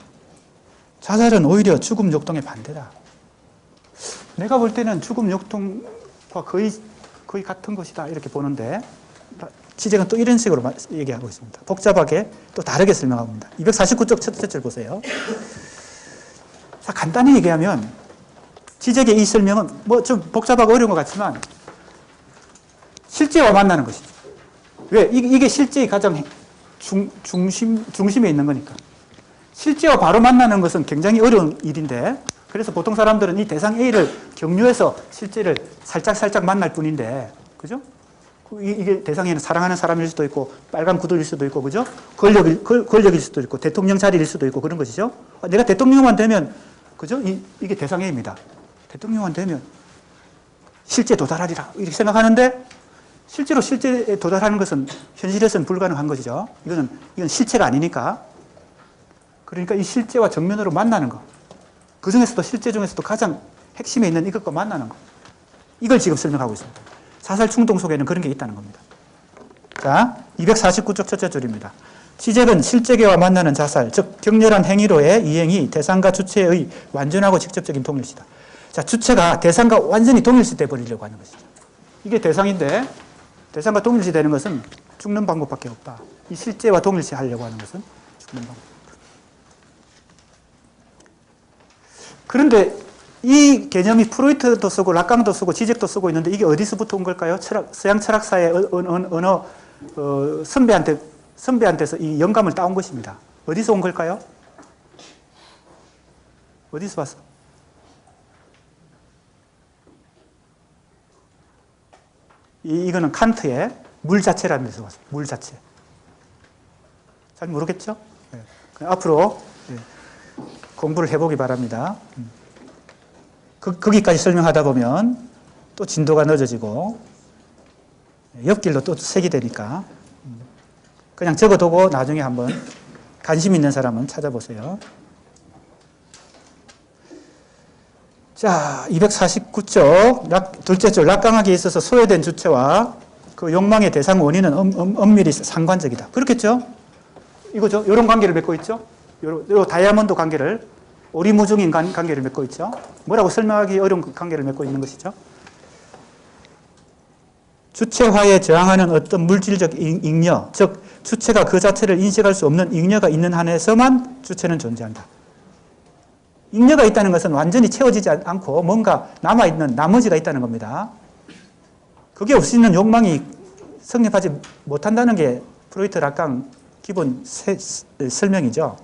[SPEAKER 1] 자살은 오히려 죽음 욕동의 반대다. 내가 볼 때는 죽음 욕동과 거의 같은 것이다. 이렇게 보는데 지적은 또 이런 식으로 얘기하고 있습니다. 복잡하게 또 다르게 설명합니다. 249쪽 첫째 줄 보세요. 자, 간단히 얘기하면 지적의 이 설명은 뭐 좀 복잡하고 어려운 것 같지만 실제와 만나는 것이죠. 왜? 이게 실제의 가장 중심에 있는 거니까. 실제와 바로 만나는 것은 굉장히 어려운 일인데 그래서 보통 사람들은 이 대상 A를 경유해서 실제를 살짝 만날 뿐인데 그죠? 이게 대상에는 사랑하는 사람일 수도 있고 빨간 구두일 수도 있고 그죠? 권력일 수도 있고 대통령 자리일 수도 있고 그런 것이죠. 내가 대통령만 되면 그죠? 이게 대상 A입니다. 대통령만 되면 실제 도달하리라 이렇게 생각하는데 실제로 실제에 도달하는 것은 현실에서는 불가능한 것이죠. 이건 실체가 아니니까. 그러니까 이 실제와 정면으로 만나는 것. 그 중에서도 실제 중에서도 가장 핵심에 있는 이것과 만나는 것. 이걸 지금 설명하고 있습니다. 자살 충동 속에는 그런 게 있다는 겁니다. 자, 249쪽 첫째 줄입니다. 지적은 실제계와 만나는 자살, 즉 격렬한 행위로의 이행이 대상과 주체의 완전하고 직접적인 동일시다. 자, 주체가 대상과 완전히 동일시돼 버리려고 하는 것이죠. 이게 대상인데 대상과 동일시되는 것은 죽는 방법밖에 없다. 이 실제와 동일시하려고 하는 것은 죽는 방법. 그런데 이 개념이 프로이트도 쓰고 락강도 쓰고 지적도 쓰고 있는데 이게 어디서부터 온 걸까요? 서양 철학사의 어느 선배한테서 이 영감을 따온 것입니다. 어디서 온 걸까요? 어디서 봤어? 이거는 칸트의 물 자체라는 데서 왔어요. 물 자체. 잘 모르겠죠? 네. 앞으로 공부를 해보기 바랍니다. 거기까지 설명하다 보면 또 진도가 늦어지고 옆길로 또 색이 되니까 그냥 적어두고 나중에 한번 관심 있는 사람은 찾아보세요. 자, 249쪽 둘째 쪽 락강하기에 있어서 소외된 주체와 그 욕망의 대상 원인은 엄밀히 상관적이다. 그렇겠죠? 이거죠. 이런 관계를 맺고 있죠. 요 다이아몬드 관계를 오리무중인 관계를 맺고 있죠. 뭐라고 설명하기 어려운 관계를 맺고 있는 것이죠. 주체화에 저항하는 어떤 물질적 잉여, 즉 주체가 그 자체를 인식할 수 없는 잉여가 있는 한에서만 주체는 존재한다. 잉여가 있다는 것은 완전히 채워지지 않고 뭔가 남아있는 나머지가 있다는 겁니다. 그게 없이는 욕망이 성립하지 못한다는 게 프로이트 락강 기본 설명이죠.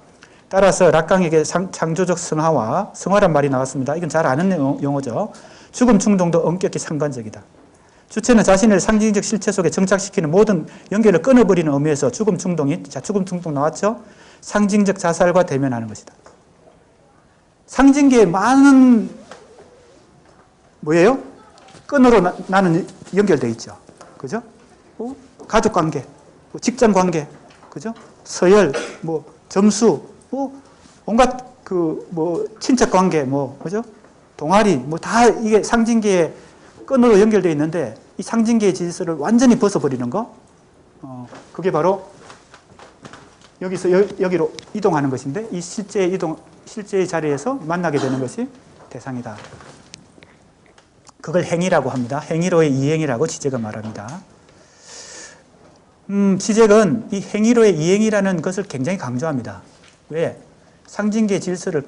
[SPEAKER 1] 따라서 락강에게 창조적 성화란 말이 나왔습니다. 이건 잘 아는 용어죠. 죽음 충동도 엄격히 상관적이다. 주체는 자신을 상징적 실체 속에 정착시키는 모든 연결을 끊어버리는 의미에서 죽음 충동이, 자, 죽음 충동 나왔죠? 상징적 자살과 대면하는 것이다. 상징계에 많은, 뭐예요? 끈으로 나는 연결되어 있죠. 그죠? 가족 관계, 직장 관계, 그죠? 서열, 점수, 온갖 친척 관계, 그죠? 동아리, 다 이게 상징계에 끈으로 연결되어 있는데 이 상징계의 질서를 완전히 벗어버리는 거, 그게 바로 여기서 여기로 이동하는 것인데 이 실제의 자리에서 만나게 되는 것이 대상이다. 그걸 행위라고 합니다. 행위로의 이행이라고 지적은 말합니다. 지적은 이 행위로의 이행이라는 것을 굉장히 강조합니다. 왜? 상징계의 질서를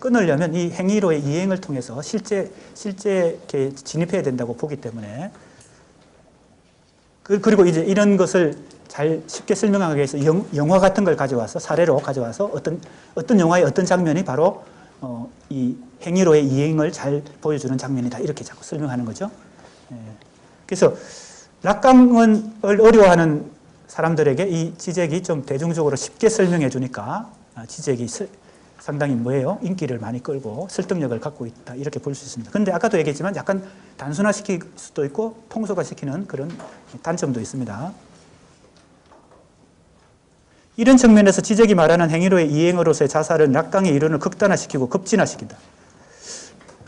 [SPEAKER 1] 끊으려면 이 행위로의 이행을 통해서 실제 진입해야 된다고 보기 때문에 그리고 이제 이런 것을 잘 쉽게 설명하기 위해서 영화 같은 걸 가져와서 사례로 가져와서 어떤 영화의 어떤 장면이 바로 이 행위로의 이행을 잘 보여주는 장면이다 이렇게 자꾸 설명하는 거죠. 그래서 락강을 어려워하는 사람들에게 이 지적이 좀 대중적으로 쉽게 설명해 주니까 지적이 상당히 인기를 많이 끌고 설득력을 갖고 있다 이렇게 볼 수 있습니다. 그런데 아까도 얘기했지만 약간 단순화시킬 수도 있고 통속화시키는 그런 단점도 있습니다. 이런 측면에서 지적이 말하는 행위로의 이행으로서의 자살은 락강의 이론을 극단화시키고 급진화시킨다.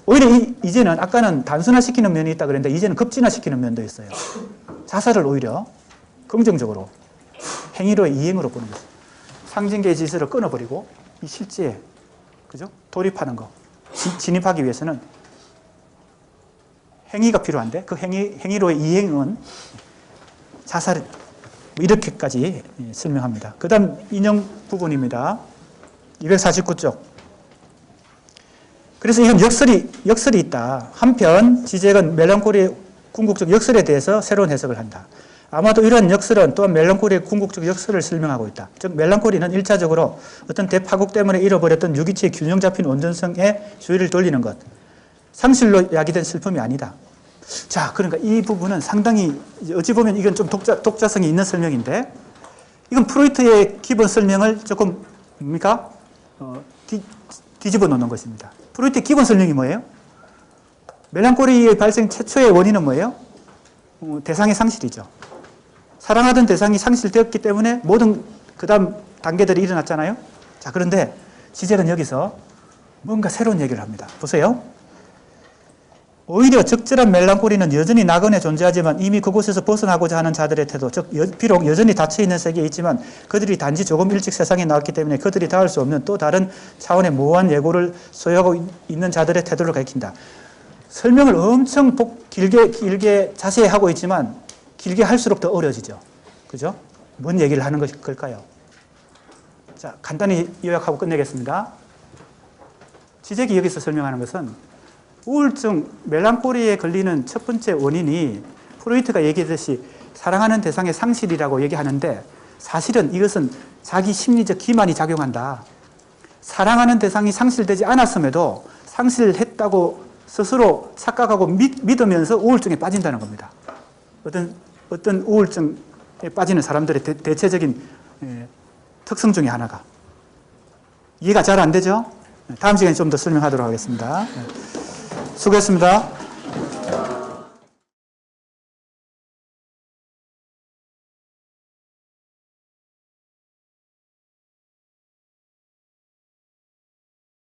[SPEAKER 1] 오히려 이제는 아까는 단순화시키는 면이 있다 그랬는데 이제는 급진화시키는 면도 있어요. 자살을 오히려 긍정적으로 행위로의 이행으로 보는 거죠. 상징계의 질서를 끊어버리고 이 실제에 그죠? 돌입하는 거, 진입하기 위해서는 행위가 필요한데 그 행위로의 이행은 자살 이렇게까지 설명합니다. 그 다음 인용 부분입니다. 249쪽. 그래서 이건 역설이 있다. 한편 지적은 멜랑콜리의 궁극적 역설에 대해서 새로운 해석을 한다. 아마도 이러한 역설은 또한 멜랑콜리의 궁극적 역설을 설명하고 있다. 즉 멜랑콜리는 1차적으로 어떤 대파국 때문에 잃어버렸던 유기체의 균형 잡힌 온전성에 주의를 돌리는 것. 상실로 야기된 슬픔이 아니다. 자, 그러니까 이 부분은 상당히 어찌 보면 이건 좀 독자성이 있는 설명인데 이건 프로이트의 기본 설명을 조금 뭡니까? 뒤집어 놓는 것입니다. 프로이트의 기본 설명이 뭐예요? 멜랑콜리의 발생 최초의 원인은 뭐예요? 대상의 상실이죠. 사랑하던 대상이 상실되었기 때문에 모든 그 다음 단계들이 일어났잖아요. 자, 그런데 지젤은 여기서 뭔가 새로운 얘기를 합니다. 보세요. 오히려 적절한 멜랑콜리는 여전히 낙원에 존재하지만 이미 그곳에서 벗어나고자 하는 자들의 태도, 즉 비록 여전히 닫혀있는 세계에 있지만 그들이 단지 조금 일찍 세상에 나왔기 때문에 그들이 닿을 수 없는 또 다른 차원의 모호한 예고를 소유하고 있는 자들의 태도를 가리킨다. 설명을 엄청 길게 자세히 하고 있지만 길게 할수록 더 어려워지죠. 그죠? 뭔 얘기를 하는 걸까요? 자, 간단히 요약하고 끝내겠습니다. 지적이 여기서 설명하는 것은 우울증, 멜랑콜리에 걸리는 첫 번째 원인이 프로이트가 얘기했듯이 사랑하는 대상의 상실이라고 얘기하는데 사실은 이것은 자기 심리적 기만이 작용한다. 사랑하는 대상이 상실되지 않았음에도 상실했다고 스스로 착각하고 믿으면서 우울증에 빠진다는 겁니다. 어떤 우울증에 빠지는 사람들의 대체적인 특성 중에 하나가. 이해가 잘 안 되죠? 다음 시간에 좀 더 설명하도록 하겠습니다. 수고했습니다.